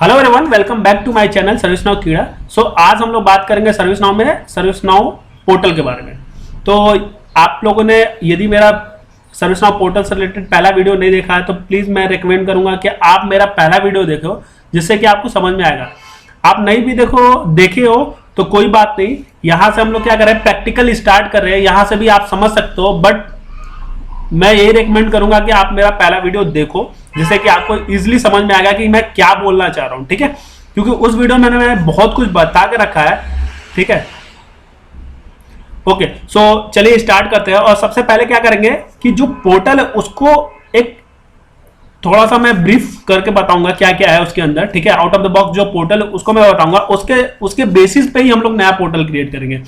Hello everyone, welcome back to my channel service now Keeda. So आज हम लोग बात करेंगे सर्विस नाउ पोर्टल के बारे में। तो आप लोगों ने यदि मेरा सर्विस नाउ पोर्टल से रिलेटेड पहला वीडियो नहीं देखा है तो प्लीज़ मैं रिकमेंड करूंगा कि आप मेरा पहला वीडियो देखो, जिससे कि आपको समझ में आएगा। आप नहीं भी देखे हो तो कोई बात नहीं, यहाँ से हम लोग क्या कर रहे हैं, प्रैक्टिकल स्टार्ट कर रहे हैं। यहाँ से भी आप समझ सकते हो, बट मैं यही रेकमेंड करूंगा कि आप मेरा पहला वीडियो देखो, जिससे कि आपको इजीली समझ में आएगा कि मैं क्या बोलना चाह रहा हूं। ठीक है, क्योंकि उस वीडियो में मैंने बहुत कुछ बता के रखा है। ठीक है, ओके। सो चलिए स्टार्ट करते हैं। और सबसे पहले क्या करेंगे कि जो पोर्टल है उसको एक थोड़ा सा मैं ब्रीफ करके बताऊंगा क्या क्या है उसके अंदर। ठीक है, आउट ऑफ द बॉक्स जो पोर्टल उसको मैं बताऊंगा, उसके बेसिस पे ही हम लोग नया पोर्टल क्रिएट करेंगे।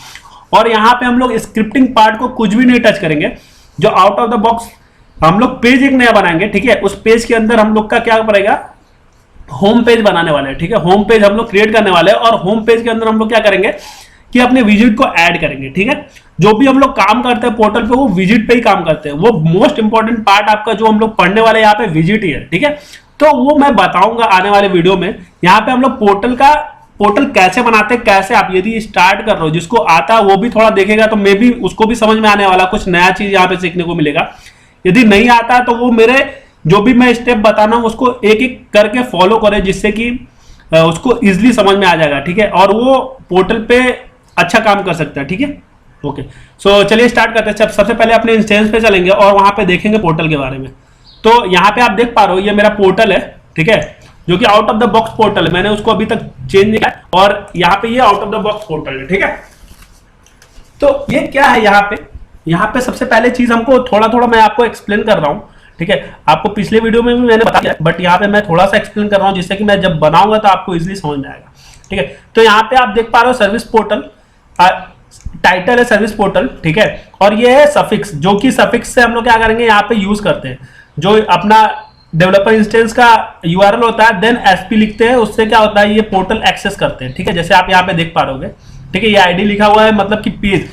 और यहाँ पे हम लोग स्क्रिप्टिंग पार्ट को कुछ भी नहीं टच करेंगे। जो आउट ऑफ द बॉक्स हम लोग पेज एक नया बनाएंगे। ठीक है, उस पेज के अंदर हम लोग का क्या पड़ेगा, होम पेज बनाने वाले हैं। ठीक है, होम पेज हम लोग क्रिएट करने वाले हैं। और होम पेज के अंदर हम लोग क्या करेंगे कि अपने विजिट को ऐड करेंगे। ठीक है, जो भी हम लोग काम करते हैं पोर्टल पे वो विजिट पे ही काम करते हैं। वो मोस्ट इंपॉर्टेंट पार्ट आपका जो हम लोग पढ़ने वाले यहाँ पे विजिट ही है। ठीक है, तो वो मैं बताऊंगा आने वाले वीडियो में। यहाँ पे हम लोग पोर्टल कैसे बनाते हैं, कैसे आप यदि स्टार्ट कर रहे हो, जिसको आता है वो भी थोड़ा देखेगा तो मे भी उसको भी समझ में आने वाला, कुछ नया चीज यहाँ पे सीखने को मिलेगा। यदि नहीं आता है तो वो मेरे जो भी मैं स्टेप बताना हूं उसको एक एक करके फॉलो करें, जिससे कि उसको इजिली समझ में आ जाएगा। ठीक है, और वो पोर्टल पे अच्छा काम कर सकता है। ठीक है, ओके। सो चलिए स्टार्ट करते हैं। सबसे पहले अपने इंस्टेंस पे चलेंगे और वहां पे देखेंगे पोर्टल के बारे में। तो यहाँ पे आप देख पा रहे हो, ये मेरा पोर्टल है। ठीक है, जो कि out of the box portal है। मैंने उसको अभी तक चेंज नहीं किया और यहाँ पे ये out of the box portal है। ठीक है, तो ये क्या है यहाँ पे सबसे पहले चीज हमको थोड़ा मैं आपको एक्सप्लेन कर रहा हूँ। ठीक है, आपको पिछले वीडियो में भी मैंने बताया, बट यहाँ पे मैं थोड़ा सा एक्सप्लेन कर रहा हूँ, जिससे कि मैं जब बनाऊंगा तो आपको इजीली समझ में आएगा। ठीक है, तो यहाँ पे आप देख पा रहे हो सर्विस पोर्टल, टाइटल है सर्विस पोर्टल। ठीक है, और ये है सफिक्स, जो कि सफिक्स से हम लोग क्या करेंगे यहाँ पे यूज करते हैं। जो अपना डेवलपर इंस्टेंस का यूआरएल होता है, देन एसपी लिखते हैं, उससे क्या होता है ये पोर्टल एक्सेस करते हैं। ठीक है, जैसे आप यहाँ पे देख पा रहे हो। ठीक है, ये आईडी लिखा हुआ है, मतलब कि पेज।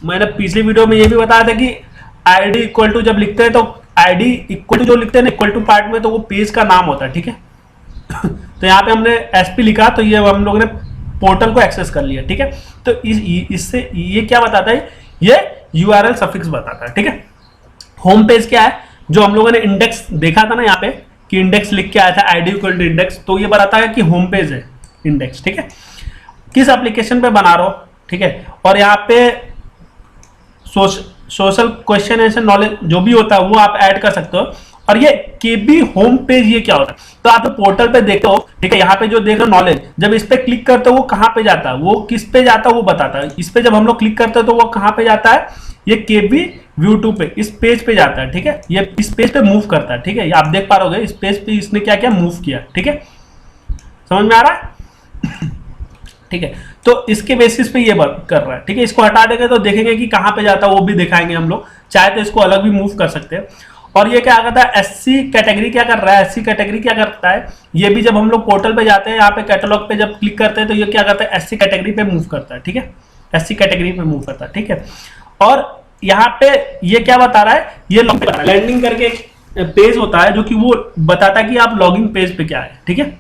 मैंने पिछली वीडियो में ये भी बताया था कि आईडी इक्वल टू जब लिखते हैं तो आईडी इक्वल टू जो लिखते हैं ना इक्वल टू पार्ट में, तो वो पेज का नाम होता है। ठीक है, तो यहाँ पे हमने एसपी लिखा तो ये हम लोगों ने पोर्टल को एक्सेस कर लिया। ठीक है, तो इससे ये क्या बताता है, ये यूआरएल सफिक्स बताता है। ठीक है, होम पेज क्या है, जो हम लोगों ने इंडेक्स देखा था ना यहाँ पे कि इंडेक्स लिख के आया था, आईडी इक्वल टू इंडेक्स, तो ये बताता है कि होम पेज है इंडेक्स। ठीक है, किस एप्लीकेशन पे बना रहे हो। ठीक है, और यहाँ पे सोशल क्वेश्चन एंड नॉलेज जो भी होता है वो आप ऐड कर सकते हो। और ये केबी होम पेज ये क्या होता है, तो आप पोर्टल पे देखते हो। ठीक है, यहाँ पे जो देख रहे हो नॉलेज, जब इस पे क्लिक करते हो वो कहाँ पे जाता है, वो किस पे जाता है वो बताता है। इस पे जब हम लोग क्लिक करते हैं तो वो कहाँ पे जाता है, ये केबी व्यू 2 पे, इस पेज पे जाता है। ठीक है, ये इस पेज पे मूव करता है। ठीक है, आप देख पा रहे हो इस पेज पे इसने क्या क्या मूव किया। ठीक है, समझ में आ रहा है। ठीक है, तो इसके बेसिस पे ये वर्क कर रहा है। ठीक है, इसको हटा देंगे तो देखेंगे कि कहाँ पे जाता है, वो भी दिखाएंगे हम लोग। चाहे तो इसको अलग भी मूव कर सकते हैं। और ये क्या करता है, एससी कैटेगरी क्या कर रहा है, एससी कैटेगरी क्या करता है, ये भी जब हम लोग पोर्टल पे जाते हैं, यहाँ पे कैटलॉग पे जब क्लिक करते हैं तो ये क्या करता है, एससी कैटेगरी पे मूव करता है। ठीक है, एससी कैटेगरी पे मूव करता है। ठीक है, और यहाँ पे ये क्या बता रहा है, ये लैंडिंग करके एक पेज होता है जो कि वो बताता है कि आप लॉगिन पेज पे क्या है। ठीक है,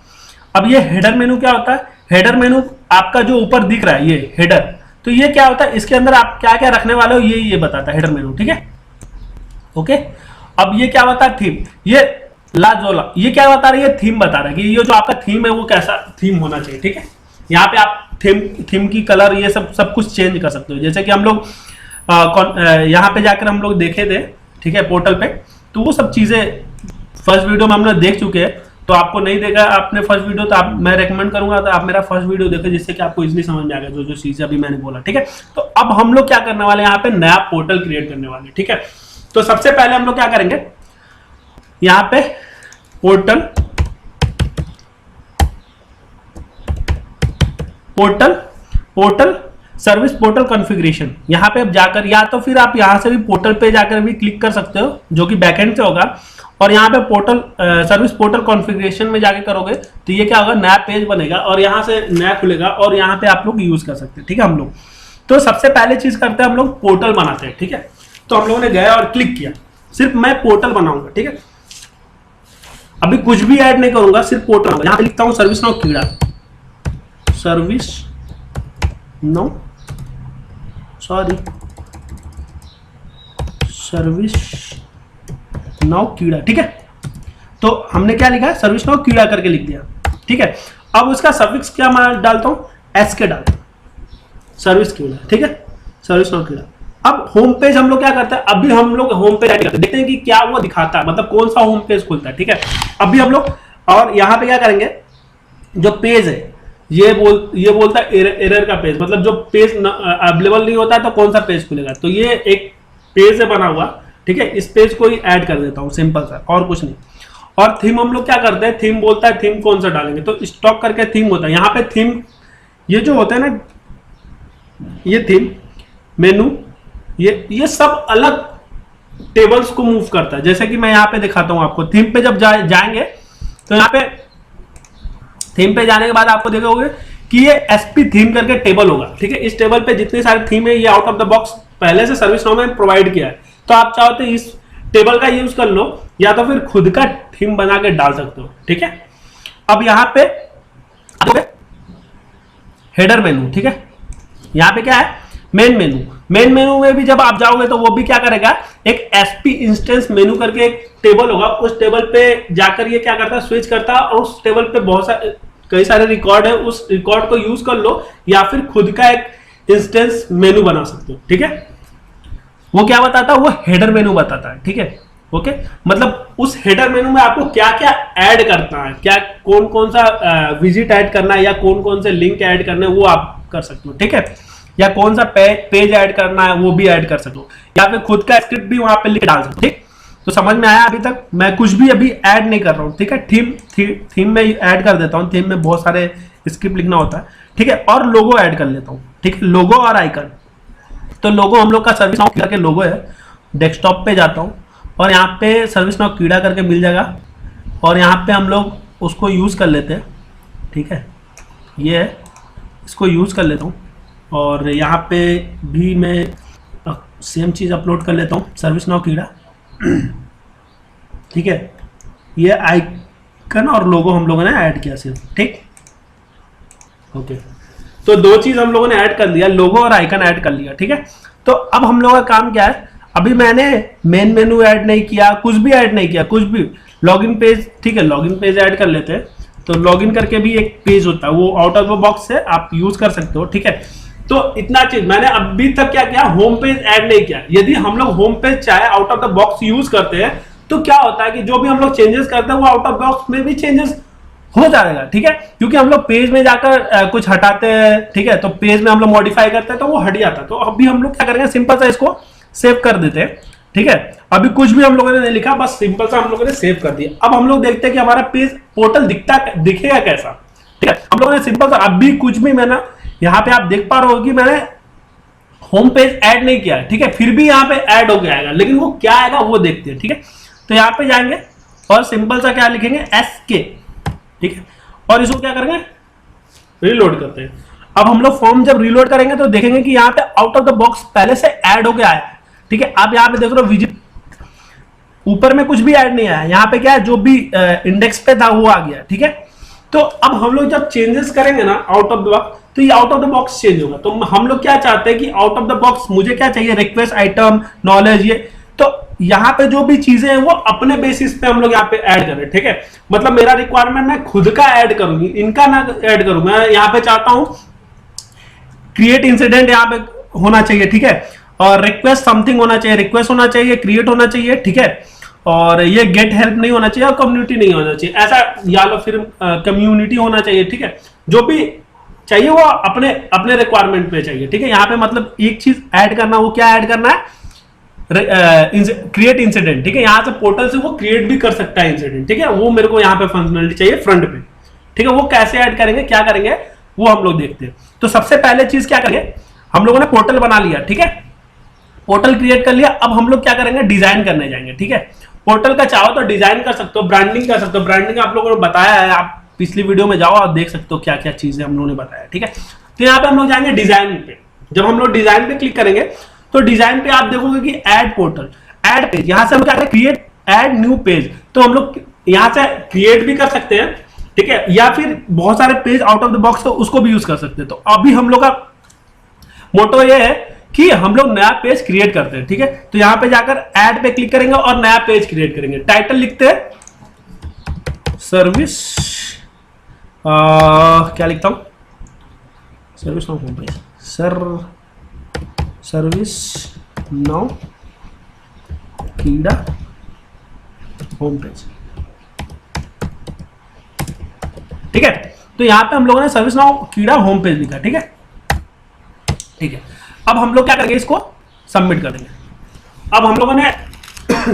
अब ये हेडर मेनू क्या होता है, हेडर मेनू आपका जो ऊपर दिख रहा है ये हेडर, तो ये क्या होता है, इसके अंदर आप क्या क्या रखने वाले हो ये बताता है हेडर मेनू। ठीक है, ओके। अब ये क्या बता है, थीम, ये लाजोला, ये क्या बता रहा है, ये थीम बता रहा है कि ये जो आपका थीम है वो कैसा थीम होना चाहिए। ठीक है, यहाँ पे आप थीम की कलर ये सब कुछ चेंज कर सकते हो। जैसे कि हम लोग यहाँ पे जाकर हम लोग देखे थे। ठीक है, पोर्टल पे, तो वो सब चीजें फर्स्ट वीडियो में हम लोग देख चुके हैं। तो आपको नहीं देखा आपने फर्स्ट वीडियो तो मैं रेकमेंड करूंगा तो आप मेरा फर्स्ट वीडियो देखें, जिससे कि आपको इजीली समझ में आ गया जो चीजें अभी मैंने बोला। ठीक है, तो अब हम लोग क्या करने वाले हैं, यहाँ पे नया पोर्टल क्रिएट करने वाले हैं। ठीक है, तो सबसे पहले हम लोग क्या करेंगे, यहाँ पे पोर्टल सर्विस पोर्टल कॉन्फ़िगरेशन, यहाँ पे अब जाकर, या तो फिर आप यहाँ से भी पोर्टल पे जाकर भी क्लिक कर सकते हो, जो कि बैकएंड से होगा। और यहाँ पे सर्विस पोर्टल कॉन्फ़िगरेशन में जाके करोगे तो ये क्या होगा, नया पेज बनेगा और यहाँ से नया खुलेगा और यहाँ पे आप लोग यूज कर सकते हैं। ठीक है, हम लोग तो सबसे पहले चीज करते हैं, हम लोग पोर्टल बनाते हैं। ठीक है, तो हम लोगों ने गया और क्लिक किया, सिर्फ मैं पोर्टल बनाऊंगा। ठीक है, अभी कुछ भी ऐड नहीं करूंगा, सिर्फ पोर्टल होगा। यहां पे लिखता हूं सर्विस नाउ कीड़ा, service now, sorry service now कीड़ा, ठीक है। तो हमने क्या लिखा है, सर्विस नाउ कीड़ा करके लिख दिया, ठीक है। अब उसका सफिक्स क्या मैं डालता हूं, एस के डालता हूं, सर्विस कीड़ा, ठीक है, सर्विस नाउ कीड़ा। अब होम पेज हम लोग क्या करते हैं, अभी हम लोग होम पेज ऐड करते हैं, देखते हैं कि क्या वो दिखाता है, मतलब कौन सा होम पेज खुलता है, ठीक है। अभी हम लोग और यहां पे क्या करेंगे, जो पेज है ये बोलता है एरर का पेज, मतलब जो पेज अवेलेबल नहीं होता है तो कौन सा पेज खुलेगा। तो ये एक पेज है बना हुआ, ठीक है, इस पेज को ही ऐड कर देता हूं, सिंपल सा, और कुछ नहीं। और थीम हम लोग क्या करते हैं, थीम बोलता है थीम कौन सा डालेंगे, तो स्टॉक करके थीम होता है। यहाँ पे थीम ये जो होता है ना, ये थीम मेनू, ये सब अलग टेबल्स को मूव करता है। जैसे कि मैं यहाँ पे दिखाता हूँ आपको, थीम पे जब जाएंगे तो यहाँ पे थीम पे जाने के बाद आपको देखोगे कि ये एसपी थीम करके टेबल होगा, ठीक है। इस टेबल पे जितनी सारी थीम है ये आउट ऑफ द बॉक्स पहले से सर्विस नाउ में प्रोवाइड किया है। तो आप चाहो तो इस टेबल का यूज कर लो, या तो फिर खुद का थीम बना के डाल सकते हो, ठीक है। अब यहाँ पे हेडर मेनू, ठीक है, यहाँ पे क्या है, मेन मेनू। मेन मेनू में भी जब आप जाओगे तो वो भी क्या करेगा, एक एसपी इंस्टेंस मेनू करके एक टेबल होगा, उस टेबल पे जाकर ये क्या करता है, स्विच करता है, और उस टेबल पे बहुत सारे कई सारे रिकॉर्ड है, उस रिकॉर्ड को यूज कर लो, या फिर खुद का एक इंस्टेंस मेनू बना सकते हो, ठीक है। वो क्या बताता है, वो हेडर मेनू बताता है, ठीक है, ओके। मतलब उस हेडर मेनू में आपको क्या क्या ऐड करना है, क्या कौन कौन सा विजिट ऐड करना है, या कौन कौन से लिंक ऐड करने हैं, वो आप कर सकते हो, ठीक है। या कौन सा पेज ऐड करना है वो भी ऐड कर सकते हो, या फिर खुद का स्क्रिप्ट भी वहां पे लिख डाल सकते हो, ठीक। तो समझ में आया, अभी तक मैं कुछ भी अभी ऐड नहीं कर रहा हूँ, ठीक है। थीम में ऐड कर देता हूँ, थीम में बहुत सारे स्क्रिप्ट लिखना होता है, ठीक है। और लोगो ऐड कर लेता हूँ, ठीक है, लोगो और आइकन। तो लोगो हम लोग का सर्विस नाउ कीड़ा के लोगो है, डेस्कटॉप पे जाता हूँ और यहाँ पे सर्विस नाउ कीड़ा करके मिल जाएगा, और यहाँ पे हम लोग उसको यूज कर लेते हैं, ठीक है, ये है, इसको यूज कर लेता हूँ। और यहाँ पे भी मैं सेम चीज़ अपलोड कर लेता हूँ, सर्विस नाउ कीड़ा, ठीक है। ये आइकन और लोगो हम लोगों ने ऐड किया सिर्फ, ठीक, ओके। तो दो चीज हम लोगों ने ऐड कर लिया, लोगो और आइकन ऐड कर लिया, ठीक है। तो अब हम लोगों का काम क्या है, अभी मैंने मेन मेनू ऐड नहीं किया, कुछ भी ऐड नहीं किया, कुछ भी, लॉगिन पेज, ठीक है, लॉगिन पेज ऐड कर लेते हैं। तो लॉगिन करके भी एक पेज होता है, वो आउट ऑफ द बॉक्स है, आप यूज कर सकते हो, ठीक है। तो इतना चीज मैंने अभी तक क्या किया, होम पेज ऐड नहीं किया। यदि हम लोग होम पेज चाहे out of the box use करते हैं तो क्या होता है कि जो भी हम लोग चेंजेस करते हैं वो आउट ऑफ बॉक्स में भी चेंजेस हो जाएगा, ठीक है। क्योंकि हम लोग पेज में जाकर कुछ हटाते हैं, ठीक है, तो पेज में हम लोग मॉडिफाई करते हैं तो वो हट जाता है। तो अभी हम लोग क्या करेंगे, सिंपल सा इसको सेव कर देते हैं, ठीक है। अभी कुछ भी हम लोगों ने नहीं लिखा, बस सिंपल सा हम लोगों ने सेव कर दिया। अब हम लोग देखते हैं कि हमारा पेज पोर्टल दिखेगा कैसा, ठीक है। हम लोगों ने सिंपल सा, अभी कुछ भी मैंने यहाँ पे आप देख पा रहे हो कि मैंने होम पेज ऐड नहीं किया, ठीक है, फिर भी यहाँ पे ऐड हो गया आएगा, लेकिन वो क्या आएगा वो देखते हैं, ठीक है। तो यहाँ पे जाएंगे और सिंपल सा क्या लिखेंगे, SK, ठीक है, और इसको क्या करेंगे, रीलोड करते हैं। अब हम लोग फॉर्म जब रीलोड करेंगे तो देखेंगे कि यहाँ पे आउट ऑफ द बॉक्स पहले से ऐड हो गया है, ठीक है। आप यहाँ पे देख रहे हो विजिट, ऊपर में कुछ भी ऐड नहीं आया, यहाँ पे क्या है, जो भी इंडेक्स पे था वो आ गया, ठीक है। तो अब हम लोग जब चेंजेस करेंगे ना आउट ऑफ द बॉक्स, तो ये out of the box change होगा। तो हम लोग क्या चाहते हैं कि आउट ऑफ द बॉक्स मुझे क्या चाहिए, रिक्वेस्ट, आइटम, नॉलेज, ये तो यहाँ पे जो भी चीजें हैं वो अपने बेसिस पे हम लोग यहाँ पे ऐड करें, ठीक है। मतलब मेरा रिक्वायरमेंट मैं खुद का ऐड करूंगी, इनका ना ऐड करूं। मैं यहाँ पे चाहता हूं क्रिएट इंसिडेंट यहाँ पे होना चाहिए, ठीक है, और रिक्वेस्ट समथिंग होना चाहिए, रिक्वेस्ट होना चाहिए, क्रिएट होना चाहिए, ठीक है, और ये गेट हेल्प नहीं होना चाहिए और कम्युनिटी नहीं होना चाहिए, ऐसा, या फिर कम्युनिटी होना चाहिए, ठीक है। जो भी चाहिए वो अपने अपने रिक्वायरमेंट पे चाहिए, ठीक है। यहाँ पे मतलब एक चीज ऐड करना, वो क्या ऐड करना है, क्रिएट इंसिडेंट, ठीक है। यहाँ से पोर्टल से वो क्रिएट भी कर सकता है इंसिडेंट, ठीक है। वो मेरे को यहाँ पे फंक्शनलिटी चाहिए फ्रंट पे, ठीक है। वो कैसे ऐड करेंगे, क्या करेंगे, वो हम लोग देखते हैं। तो सबसे पहले चीज क्या करेंगे, हम लोगों ने पोर्टल बना लिया, ठीक है, पोर्टल क्रिएट कर लिया। अब हम लोग क्या करेंगे, डिजाइन करने जाएंगे, ठीक है। पोर्टल का चाहो तो डिजाइन कर सकते हो, ब्रांडिंग कर सकते हो। ब्रांडिंग आप लोगों ने बताया है, आप पिछली वीडियो में जाओ और देख सकते हो क्या क्या चीजें हम लोगों ने बताया, ठीक है। तो यहाँ पे हम लोग जाएंगे डिजाइन पे। जब हम लोग डिजाइन पे क्लिक करेंगे तो डिजाइन पे आप देखोगे कि ऐड पोर्टल, ऐड पेज, यहां से हम क्या करें, क्रिएट ऐड न्यू पेज। तो हम लोग यहां से क्रिएट भी कर सकते हैं, ठीक है, या फिर बहुत सारे page out of the box तो उसको भी यूज कर सकते हैं। तो अभी हम लोग का मोटो ये है कि हम लोग नया पेज क्रिएट करते हैं, ठीक है। तो यहां पे जाकर ऐड पे क्लिक करेंगे और नया पेज क्रिएट करेंगे। टाइटल लिखते हैं सर्विस, क्या लिखता हूं, service now home page, service now कीड़ा होम पेज, ठीक है। तो यहां पे हम लोगों ने सर्विस नाउ कीड़ा होम पेज लिखा, ठीक है, ठीक है। अब हम लोग क्या करेंगे, इसको सबमिट कर देंगे। अब हम लोगों ने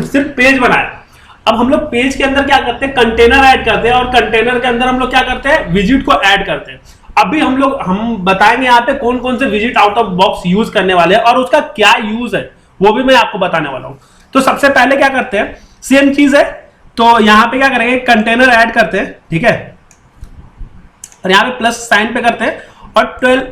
सिर्फ पेज बनाया। अब हम लोग पेज के अंदर क्या करते हैं, कंटेनर ऐड करते हैं, और कंटेनर के अंदर हम लोग क्या करते हैं, विजिट को ऐड करते हैं। अभी हम बताएंगे यहाँ पे कौन कौन से visit out of box use करने वाले हैं और उसका क्या यूज है वो भी मैं आपको बताने वाला हूं। तो सबसे पहले क्या करते हैं, सेम चीज है, तो यहां पे क्या करेंगे, कंटेनर ऐड करते हैं, ठीक है, और यहां पे प्लस साइन पे करते हैं, और 12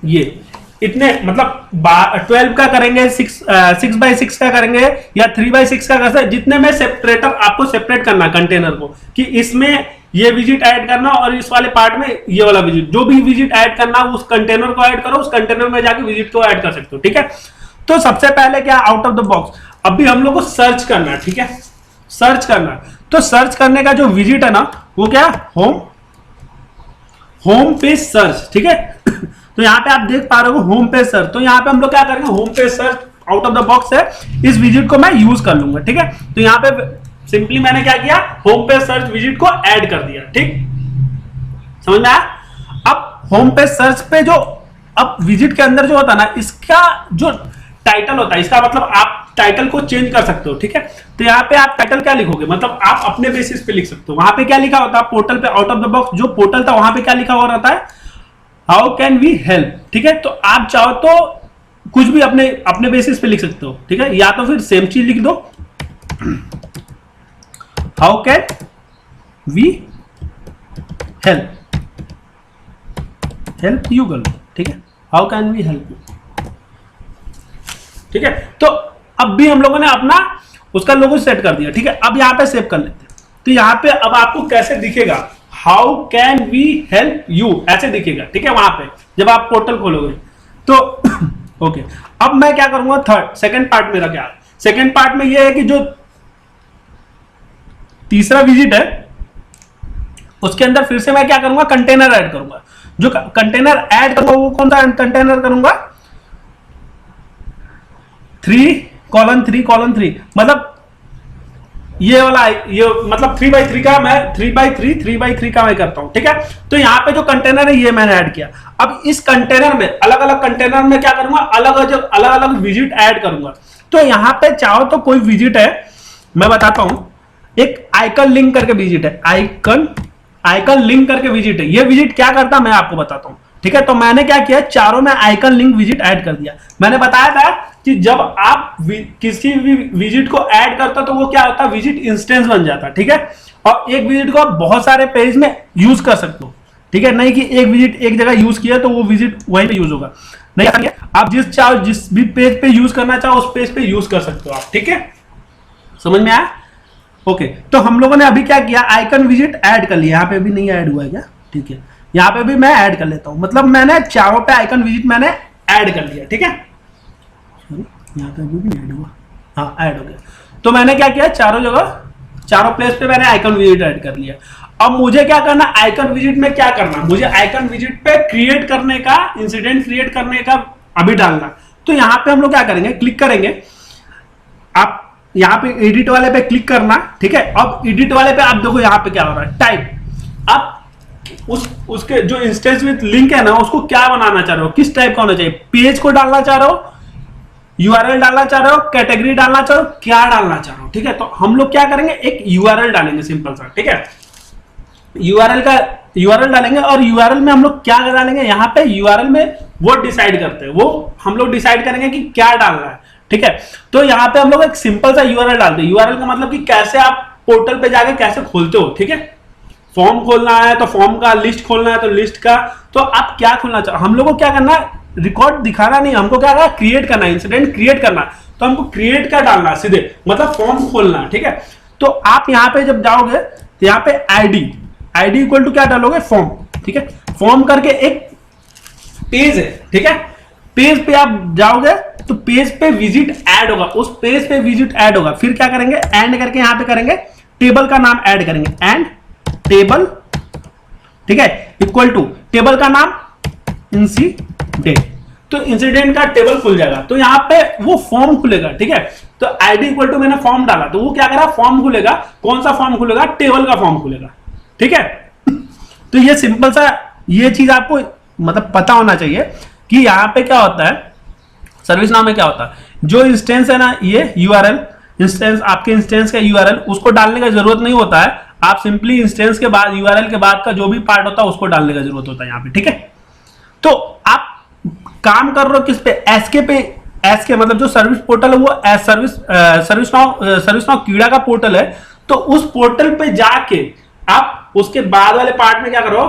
ये इतने मतलब 12 का करेंगे, 6x6 का करेंगे, या 3x6 का कर सकते, जितने में सेपरेटर आपको सेपरेट करना कंटेनर को, कि इसमें ये विजिट ऐड करना और इस वाले पार्ट में ये वाला विजिट, जो भी विजिट ऐड करना उस कंटेनर को ऐड करो, उस कंटेनर में जाके विजिट को ऐड कर सकते हो, ठीक है। तो सबसे पहले क्या, आउट ऑफ द बॉक्स अभी हम लोग को सर्च करना है, ठीक है, सर्च करना है। तो सर्च करने का जो विजिट है ना, वो क्या, होम पेज सर्च, ठीक है। तो यहां पे आप देख पा रहे हो होम पेज सर्च। तो यहां पे हम लोग क्या करेंगे, home page search out of the box है, इस विजिट को मैं यूज कर लूंगा, ठीक है। तो यहां पे सिंपली मैंने क्या किया, होम पेज सर्च विजिट को ऐड कर दिया, ठीक, समझ में आया। अब होम पेज सर्च पे जो अब विजिट के अंदर जो होता है ना, इसका जो टाइटल होता है, इसका मतलब आप टाइटल को चेंज कर सकते हो, ठीक है। तो यहाँ पे आप टाइटल क्या लिखोगे, मतलब आप अपने बेसिस पे लिख सकते हो। वहां पे क्या लिखा होता है, पोर्टल पे आउट ऑफ द बॉक्स जो पोर्टल था वहां पे क्या लिखा हुआ रहता है, हाउ कैन वी हेल्प, ठीक है। तो आप चाहो तो कुछ भी अपने बेसिस पे लिख सकते हो, ठीक है, या तो फिर सेम चीज लिख दो, how can we help you कर लो, ठीक है, how can we help you, ठीक है। तो अब भी हम लोगों ने अपना उसका लोगो सेट कर दिया, ठीक है। अब यहां पे सेव कर लेते हैं। तो यहां पे अब आपको कैसे दिखेगा, how can we help you, ऐसे दिखेगा, ठीक है, वहां पे जब आप पोर्टल खोलोगे तो ओके। अब मैं क्या करूंगा, सेकंड पार्ट मेरा क्या है, सेकंड पार्ट में ये है कि जो तीसरा विजिट है उसके अंदर फिर से मैं क्या करूंगा, कंटेनर ऐड करूंगा। जो कंटेनर ऐड करूंगा वो कौन सा कंटेनर करूंगा, 3:3:3, मतलब ये वाला, ये मतलब 3x3 का मैं 3x3 का मैं करता हूं, ठीक है। तो यहां पे जो कंटेनर है ये मैंने ऐड किया। अब इस कंटेनर में अलग अलग कंटेनर में क्या करूंगा, अलग अलग विजिट ऐड करूंगा। तो यहां पे चाहो तो कोई विजिट है, मैं बताता हूं, एक आइकन लिंक करके विजिट है, आइकन लिंक करके विजिट है। ये विजिट क्या करता है मैं आपको बताता हूं, ठीक है। तो मैंने क्या किया, चारों में आइकन लिंक विजिट ऐड कर दिया। मैंने बताया था कि जब आप किसी भी विजिट को ऐड करते हो तो वो क्या होता है, विजिट इंस्टेंस बन जाता है, ठीक है। और एक विजिट को आप बहुत सारे पेज में यूज कर सकते हो, ठीक है, नहीं कि एक विजिट एक जगह यूज किया तो वो विजिट वहीं पे यूज होगा, नहीं, आप जिस भी पेज पे यूज करना चाहो उस पेज पे यूज कर सकते हो आप, ठीक है, समझ में आया। ओके, तो हम लोगों ने अभी क्या किया, आइकन विजिट ऐड कर लिया। यहाँ पे भी नहीं ऐड हुआ है क्या, ठीक है, यहाँ पे भी मैं ऐड कर लेता हूं, मतलब मैंने चारों पे आइकन विजिट मैंने ऐड कर लिया, ठीक है। यहाँ पे अभी भी ऐड हुआ, हाँ ऐड हो गया। तो मैंने क्या किया, चारों जगह चारों प्लेस पे मैंने आइकन विजिट ऐड कर लिया। अब मुझे क्या करना, आइकन विजिट में क्या करना, मुझे आइकन विजिट पे क्रिएट करने का, इंसिडेंट क्रिएट करने का अभी डालना। तो यहाँ पे हम लोग क्या करेंगे, क्लिक करेंगे, आप यहाँ पे एडिट वाले पे क्लिक करना, ठीक है। अब एडिट वाले पे आप देखो यहाँ पे क्या हो रहा है, टाइप। आप उसके जो इंस्टेंस विद लिंक है ना, उसको क्या बनाना चाह रहे हो, किस टाइप का होना चाहिए, पेज को डालना चाह रहे हो, यूआरएल डालना चाह रहे हो, कैटेगरी डालना चाह रहे हो, क्या डालना चाह रहे हो, ठीक है। तो हम लोग क्या करेंगे, एक यूआरएल डालेंगे सिंपल सा, ठीक है। यूआरएल डालेंगे, और यूआरएल में हम लोग क्या डालेंगे, यहाँ पे यूआरएल में वो डिसाइड करते हैं, वो हम लोग डिसाइड करेंगे कि क्या डालना है, ठीक है। तो यहाँ पे हम लोग एक सिंपल सा यूआरएल डालते हैं। यूआरएल का मतलब कि कैसे आप पोर्टल पे जाके कैसे खोलते हो, ठीक है। फॉर्म खोलना है तो फॉर्म का, लिस्ट खोलना है तो लिस्ट का, तो आप क्या खोलना चाहो, हम लोग को क्या करना है, रिकॉर्ड दिखाना नहीं, हमको क्या करना, क्रिएट करना, इंसिडेंट क्रिएट करना। तो हमको क्रिएट का डालना सीधे, मतलब फॉर्म खोलना, ठीक है। तो आप यहाँ पे जब जाओगे तो यहाँ पे आईडी इक्वल टू क्या डालोगे, फॉर्म, ठीक है। फॉर्म करके एक पेज है, ठीक है, पेज पे आप जाओगे तो पेज पे विजिट ऐड होगा, उस पेज पे विजिट ऐड होगा। फिर क्या करेंगे, एंड करके यहां पे करेंगे टेबल का नाम ऐड करेंगे, एंड टेबल, ठीक है, इक्वल टू टेबल का नाम इंसिडेंट, तो इंसिडेंट का टेबल खुल जाएगा। तो यहां पे वो फॉर्म खुलेगा, ठीक है। तो आईडी इक्वल टू मैंने फॉर्म डाला तो वो क्या करा, फॉर्म खुलेगा। कौन सा फॉर्म खुलेगा, टेबल का फॉर्म खुलेगा, ठीक है। तो ये सिंपल सा ये चीज आपको मतलब पता होना चाहिए कि यहां पे क्या होता है, सर्विस नाउ में क्या होता है, जो इंस्टेंस है ना, ये यूआरएल इंस्टेंस, आपके इंस्टेंस का यूआरएल, उसको डालने का जरूरत नहीं होता है। आप सिंपली इंस्टेंस के बाद यूआरएल के बाद का जो भी पार्ट होता है उसको डालने का जरूरत होता है यहाँ पे, ठीक है। तो आप काम कर रहे हो किस पे, एसके पे। एसके मतलब जो सर्विस पोर्टल है वो सर्विस नाउ कीड़ा का पोर्टल है। तो उस पोर्टल पे जाके आप उसके बाद वाले पार्ट में क्या करो,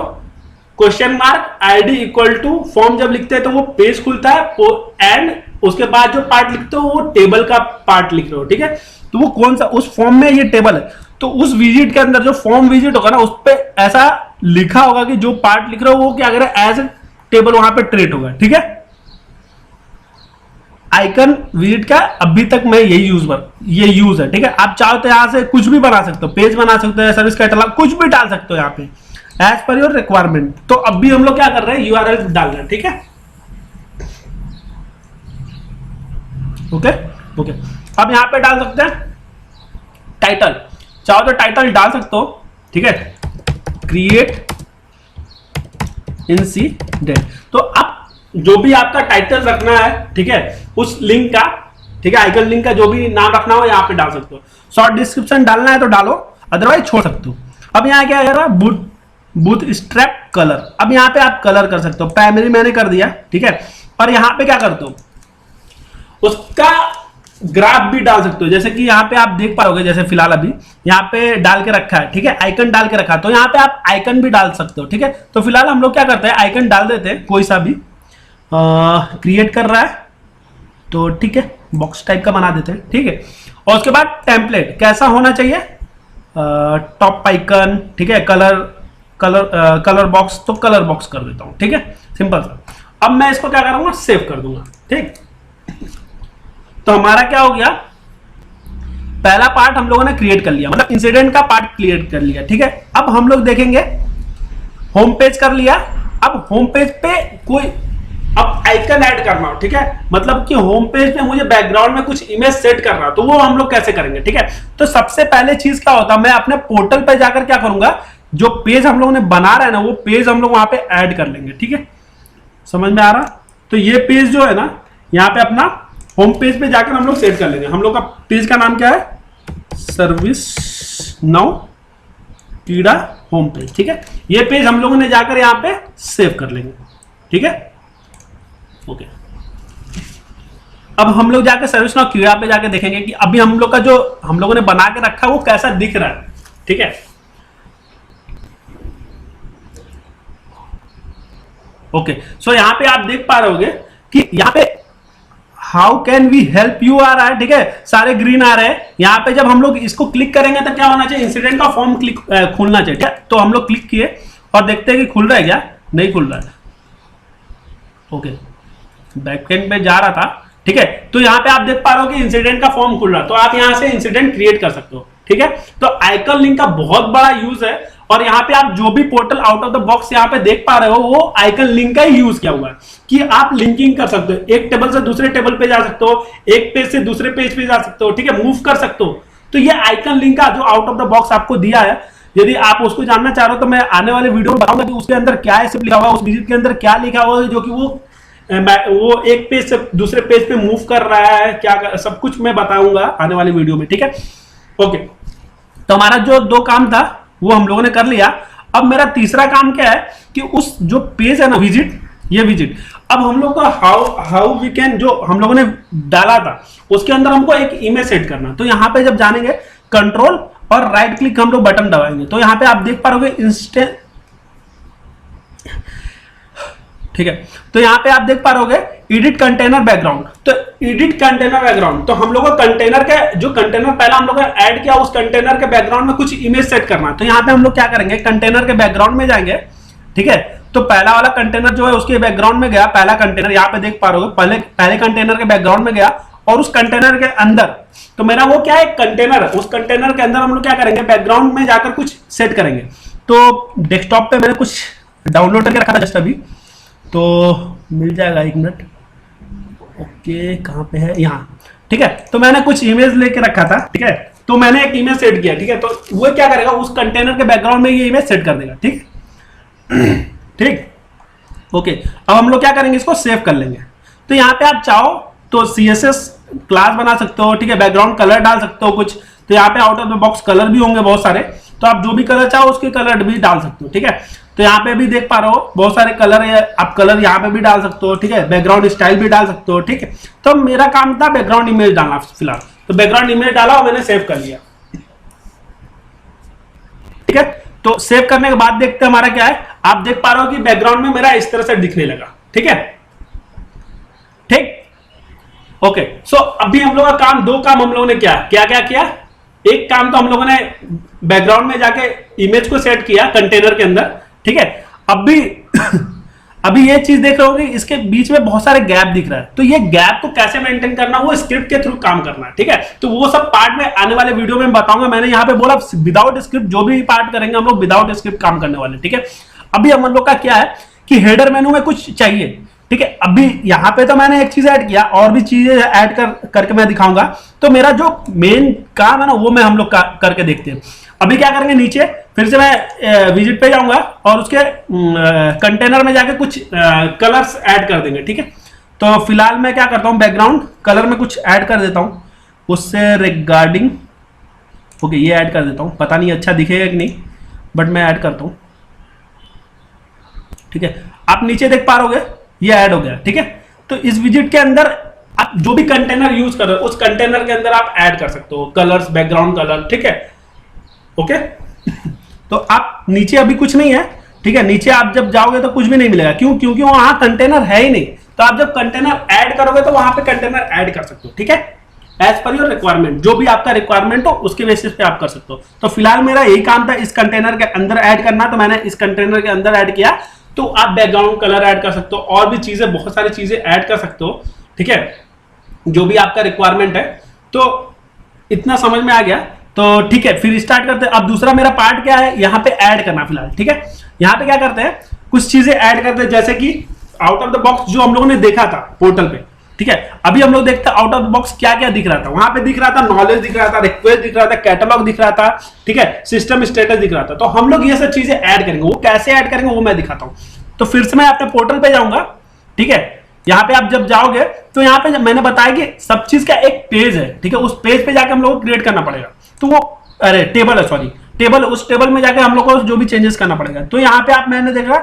question mark ID equal to form जब लिखते हैं तो वो पेज खुलता है, एंड उसके बाद जो पार्ट लिखते हो वो टेबल का पार्ट लिख रहे हो, ठीक है। तो वो कौन सा, उस फॉर्म में ये टेबल है, तो उस विजिट के अंदर जो फॉर्म विजिट होगा ना, उस पर ऐसा लिखा होगा कि जो पार्ट लिख रहे हो वो क्या करे, एज ए टेबल वहां पे ट्रीट होगा, ठीक है। आइकन विजिट का अभी तक मैं यही यूज है, ठीक है। आप चाहो तो यहां से कुछ भी बना सकते हो, पेज बना सकते हो, सर्विस कैटलॉग कुछ भी डाल सकते हो यहाँ पे एज पर योर रिक्वायरमेंट। तो अभी हम लोग क्या कर रहे हैं, यूआरएल डाल रहे हैं, ठीक है। ओके, अब यहां पे डाल सकते हैं टाइटल, चाहो तो टाइटल डाल सकते हो, ठीक है, क्रिएट इंसिडेंट। तो अब जो भी आपका टाइटल रखना है, ठीक है, उस लिंक का, ठीक है, आइकन लिंक का जो भी नाम रखना हो यहाँ पे डाल सकते हो। शॉर्ट डिस्क्रिप्शन डालना है तो डालो, अदरवाइज छोड़ सकते हो। अब यहाँ क्या है, बूट स्ट्रैप कलर, अब यहाँ पे आप कलर कर सकते हो, प्राइमरी मैंने कर दिया, ठीक है। और यहाँ पे क्या करते हो, उसका ग्राफ भी डाल सकते हो, जैसे कि यहाँ पे आप देख पाओगे, जैसे फिलहाल अभी यहाँ पे डाल के रखा है, ठीक है, आइकन डाल के रखा है, तो यहाँ पे आप आइकन भी डाल सकते हो, ठीक है। तो फिलहाल हम लोग क्या करते हैं, आइकन डाल देते हैं, कोई सा भी क्रिएट कर रहा है तो ठीक है, बॉक्स टाइप का बना देते हैं, ठीक है। और उसके बाद टेम्पलेट कैसा होना चाहिए, टॉप आइकन, ठीक है, कलर बॉक्स, तो कलर बॉक्स कर देता हूं, ठीक है, सिंपल सा। अब मैं इसको क्या करूंगा, सेव कर दूंगा, ठीक। तो हमारा क्या हो गया, पहला पार्ट हम लोगों ने क्रिएट कर लिया, मतलब इंसिडेंट का पार्ट क्रिएट कर लिया, ठीक है। अब हम लोग देखेंगे, होम पेज कर लिया। अब होम पेज पे कोई अब आइकन ऐड करना हो, ठीक है, मतलब कि होम पेज पे मुझे बैकग्राउंड में कुछ इमेज सेट करना हो, तो वो हम लोग कैसे करेंगे, ठीक है। तो सबसे पहले चीज क्या होता है, मैं अपने पोर्टल पे जाकर क्या करूंगा, जो पेज हम लोगों ने बना रहा है ना, वो पेज हम लोग वहां पे ऐड कर लेंगे, ठीक है, समझ में आ रहा। तो ये पेज जो है ना, यहाँ पे अपना होम पेज पे जाकर हम लोग सेट कर लेंगे। हम लोग का पेज का नाम क्या है, सर्विस नाउ कीड़ा होम पेज, ठीक है। ये पेज हम लोगों ने जाकर यहाँ पे सेव कर लेंगे, ठीक है, ओके। अब हम लोग जाकर सर्विस नाउ कीड़ा पे जाके देखेंगे कि अभी हम लोग का जो हम लोगों ने बना के रखा है वो कैसा दिख रहा है, ठीक है, ओके। सो यहां पे आप देख पा रहे होगे कि यहाँ पे how can we help you आ रहा है, ठीक है, सारे ग्रीन आ रहे हैं। यहाँ पे जब हम लोग इसको क्लिक करेंगे तो क्या होना चाहिए, इंसिडेंट का फॉर्म खुलना चाहिए, ठीक है। तो हम लोग क्लिक किए और देखते हैं कि खुल रहा है क्या, नहीं खुल रहा है, ओके, बैकएंड पे जा रहा था, ठीक है। तो यहाँ पे आप देख पा रहे हो कि इंसिडेंट का फॉर्म खुल रहा है, तो आप यहाँ से इंसिडेंट क्रिएट कर सकते हो, ठीक है। तो आइकन लिंक का बहुत बड़ा यूज है, और यहाँ पे आप जो भी portal out of the box यहाँ पे देख पा रहे हो वो आइकन लिंक का ही यूज किया हुआ है, कि आप लिंकिंग कर सकते हो, एक टेबल से दूसरे टेबल पे जा सकते हो, एक पेज से दूसरे पेज पे जा सकते हो, ठीक है, मूव कर सकते हो। तो ये आइकन लिंक का जो आउट ऑफ द बॉक्स आपको दिया है, यदि आप उसको जानना चाह रहे हो तो मैं आने वाले वीडियो में बताऊंगा कि उसके अंदर क्या है, लिखा हुआ है, उस विजिट के अंदर क्या लिखा हुआ है, जो कि वो एक पेज से दूसरे पेज पे मूव कर रहा है, क्या सब कुछ मैं बताऊंगा आने वाली वीडियो में, ठीक है, ओके। तो हमारा जो दो काम था वो हम लोगों ने कर लिया। अब मेरा तीसरा काम क्या है कि उस जो पेज है ना, विजिट, ये विजिट, अब हम लोग को हाउ वी कैन, जो हम लोगों ने डाला था उसके अंदर हमको एक इमेज सेट करना। तो यहाँ पे जब जानेंगे कंट्रोल और राइट क्लिक हम लोग बटन दबाएंगे, तो यहाँ पे आप देख पा रहे इंस्टेंट, ठीक है। तो यहाँ पे आप देख पा रहे हो एडिट कंटेनर बैकग्राउंड। तो एडिट कंटेनर बैकग्राउंड, तो हम लोग को कंटेनर के जो कंटेनर पहला हम लोग ने ऐड किया उस कंटेनर के बैकग्राउंड में कुछ इमेज सेट करना है। तो यहाँ पे हम लोग क्या करेंगे, कंटेनर के बैकग्राउंड में जाएंगे, ठीक है। तो पहला वाला कंटेनर जो है उसके बैकग्राउंड में गया, पहला कंटेनर यहाँ पे देख पा रहे हो, पहले कंटेनर के बैकग्राउंड में गया और उस कंटेनर के अंदर, तो मेरा वो क्या है कंटेनर, उस कंटेनर के अंदर हम लोग क्या करेंगे, बैकग्राउंड में जाकर कुछ सेट करेंगे। तो डेस्कटॉप पे मैंने कुछ डाउनलोड करके रखा था जस्ट अभी, तो मिल जाएगा, एक मिनट। ओके, कहाँ पे है, यहाँ, ठीक है। तो मैंने कुछ इमेज लेके रखा था, ठीक है। तो मैंने एक इमेज सेट किया, ठीक है। तो वो क्या करेगा, उस कंटेनर के बैकग्राउंड में ये इमेज सेट कर देगा, ठीक ठीक। ओके, अब हम लोग क्या करेंगे, इसको सेव कर लेंगे। तो यहाँ पे आप चाहो तो CSS क्लास बना सकते हो, ठीक है। बैकग्राउंड कलर डाल सकते हो कुछ, तो यहाँ पे out of the box colour भी होंगे बहुत सारे, तो आप जो भी कलर चाहो उसके कलर भी डाल सकते हो, ठीक है। तो यहाँ पे भी देख पा रहे हो बहुत सारे कलर है, आप कलर यहाँ पे भी डाल सकते हो, ठीक है। बैकग्राउंड स्टाइल भी डाल सकते हो, ठीक है। तो मेरा काम था बैकग्राउंड इमेज डालना फिलहाल, तो बैकग्राउंड इमेज डाला और मैंने सेव कर लिया, ठीक है। तो सेव करने के बाद देखते हैं हमारा क्या है। आप देख पा रहे हो कि बैकग्राउंड में मेरा इस तरह से दिखने लगा, ठीक है, ठीक। ओके, सो अभी हम लोग का काम, दो काम हम लोगों ने क्या किया। एक काम तो हम लोगों ने बैकग्राउंड में जाके इमेज को सेट किया कंटेनर के अंदर, ठीक है। अभी ये चीज देख रहे हो कि इसके बीच में बहुत सारे गैप दिख रहा है, तो ये गैप को कैसे मेंटेन करना, वो स्क्रिप्ट के थ्रू काम करना है, ठीक है। तो वो सब पार्ट में आने वाले वीडियो में बताऊंगा। मैंने यहाँ पे बोला विदाउट स्क्रिप्ट जो भी पार्ट करेंगे हम लोग विदाउट स्क्रिप्ट काम करने वाले, ठीक है। अभी हम लोग का क्या है कि हेडर मेनू में कुछ चाहिए, ठीक है। अभी यहाँ पे तो मैंने एक चीज ऐड किया, और भी चीजें ऐड करके मैं दिखाऊंगा। तो मेरा जो मेन काम है ना वो मैं हम लोग करके देखते हैं। अभी क्या करेंगे, नीचे फिर से मैं विजिट पे जाऊंगा और उसके कंटेनर में जाके कुछ कलर्स ऐड कर देंगे, ठीक है। तो फिलहाल मैं क्या करता हूँ, बैकग्राउंड कलर में कुछ ऐड कर देता हूँ उससे रिगार्डिंग। ओके, ये ऐड कर देता हूँ, पता नहीं अच्छा दिखेगा कि नहीं, बट मैं ऐड करता हूँ, ठीक है। आप नीचे देख पा रहे हो ये ऐड हो गया, ठीक है। तो इस विजिट के अंदर आप जो भी कंटेनर यूज कर रहे हो उस कंटेनर के अंदर आप ऐड कर सकते हो कलर्स, बैकग्राउंड कलर, ठीक है। ओके तो आप नीचे अभी कुछ नहीं है, ठीक है। नीचे आप जब जाओगे तो कुछ भी नहीं मिलेगा, क्यों, क्योंकि वहां कंटेनर है ही नहीं। तो आप जब कंटेनर ऐड करोगे तो वहां पे कंटेनर ऐड कर सकते हो, ठीक है। एज पर योर रिक्वायरमेंट, जो भी आपका रिक्वायरमेंट हो उसके बेसिस पे आप कर सकते हो। तो फिलहाल मेरा यही काम था इस कंटेनर के अंदर ऐड करना, तो मैंने इस कंटेनर के अंदर ऐड किया। तो आप बैकग्राउंड कलर ऐड कर सकते हो, और भी चीजें, बहुत सारी चीजें ऐड कर सकते हो, ठीक है, जो भी आपका रिक्वायरमेंट है। तो इतना समझ में आ गया, तो ठीक है, फिर स्टार्ट करते हैं। अब दूसरा मेरा पार्ट क्या है, यहाँ पे ऐड करना फिलहाल, ठीक है। यहाँ पे क्या करते हैं, कुछ चीजें ऐड करते हैं, जैसे कि आउट ऑफ द बॉक्स जो हम लोगों ने देखा था पोर्टल पे, ठीक है। अभी हम लोग देखते हैं आउट ऑफ द बॉक्स क्या क्या दिख रहा था। वहां पे दिख रहा था नॉलेज दिख रहा था, रिक्वेस्ट दिख रहा था, कैटलॉग दिख रहा था, ठीक है, सिस्टम स्टेटस दिख रहा था। तो हम लोग ये सब चीजें ऐड करेंगे, वो कैसे ऐड करेंगे वो मैं दिखाता हूँ। तो फिर से मैं अपने पोर्टल पे जाऊंगा, ठीक है। यहाँ पे आप जब जाओगे तो यहाँ पे मैंने बताया कि सब चीज का एक पेज है, ठीक है। उस पेज पे जाके हम लोग को क्रिएट करना पड़ेगा। तो वो टेबल है, सॉरी टेबल, उस टेबल में जाके हम लोग को जो भी चेंजेस करना पड़ेगा। तो यहाँ पे आप मैंने देखा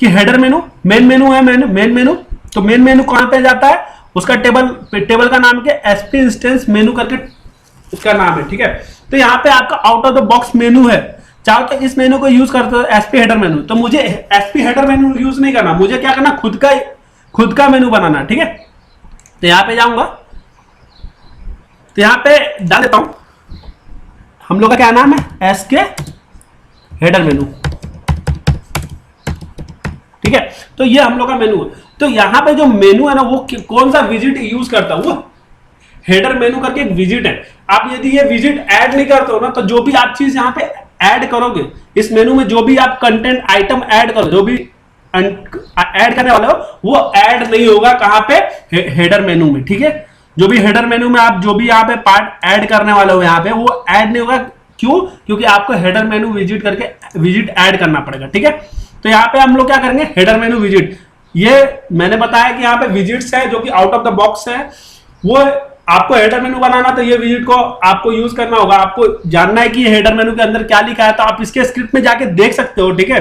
कि हेडर मेनू, मेन मेनू है, मेन मेनू। तो मेन मेनू कहां पे जाता है, उसका टेबल का नाम क्या है, एसपी इंस्टेंस मेनू करके उसका नाम है, ठीक है। तो यहाँ पे आपका आउट ऑफ द बॉक्स मेनू है, चाहो तो इस मेनू को यूज करते हो, एसपी हेडर मेनू। तो मुझे एसपी हेडर मेनू यूज नहीं करना, मुझे क्या करना, खुद का मेनू बनाना, ठीक है। तो यहाँ पे जाऊंगा, तो यहाँ पे डाल देता हूं, हम लोग का क्या नाम है, एसके हेडर मेनू, ठीक है। तो ये हम लोग का मेनू है। तो यहाँ पे जो मेनू है ना, वो कौन सा विजिट यूज करता है, वो हेडर मेनू करके एक विजिट है। आप यदि ये विजिट ऐड नहीं करते हो ना, तो जो भी आप चीज यहाँ पे ऐड करोगे इस मेनू में, जो भी आप कंटेंट आइटम ऐड करो, जो भी ऐड करने वाले हो, वो ऐड नहीं होगा कहां पे, हेडर मेनू में, ठीक है। जो भी हेडर मेनू में आप जो भी यहाँ पे पार्ट ऐड करने वाले हो यहाँ पे, वो ऐड नहीं होगा। क्यों, क्योंकि आपको हेडर मेनू विजिट करके विजिट ऐड करना पड़ेगा, ठीक है। तो यहाँ पे हम लोग क्या करेंगे, हेडर मेनू विजिट, ये मैंने बताया कि यहाँ पे विजिट्स है जो कि आउट ऑफ द बॉक्स है, वो आपको हेडर मेनू बनाना, तो ये विजिट को आपको यूज करना होगा। आपको जानना है कि ये हेडर मेनू के अंदर क्या लिखा है, तो आप इसके स्क्रिप्ट में जाके देख सकते हो, ठीक है।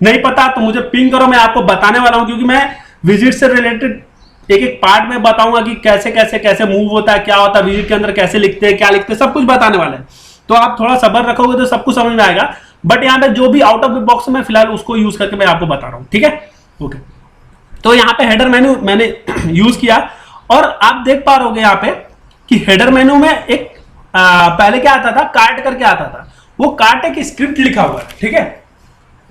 नहीं पता तो मुझे पिंग करो, मैं आपको बताने वाला हूं, क्योंकि मैं विजिट से रिलेटेड एक एक पार्ट में बताऊंगा कि कैसे कैसे कैसे मूव होता है, क्या होता है विजिट के अंदर, कैसे लिखते हैं, क्या लिखते हैं, सब कुछ बताने वाले हैं। तो आप थोड़ा सब्र रखोगे तो सब कुछ समझ में आएगा। बट यहाँ पे जो भी आउट ऑफ द बॉक्स में फिलहाल उसको यूज करके मैं आपको बता रहा हूँ, ठीक है। ओके, तो यहाँ पे हेडर मेनू मैंने यूज किया और आप देख पा रहे होगे यहाँ पे कि हेडर मेनू में एक पहले क्या आता था, कार्ट करके आता था। वो कार्ट एक स्क्रिप्ट लिखा हुआ है, ठीक है,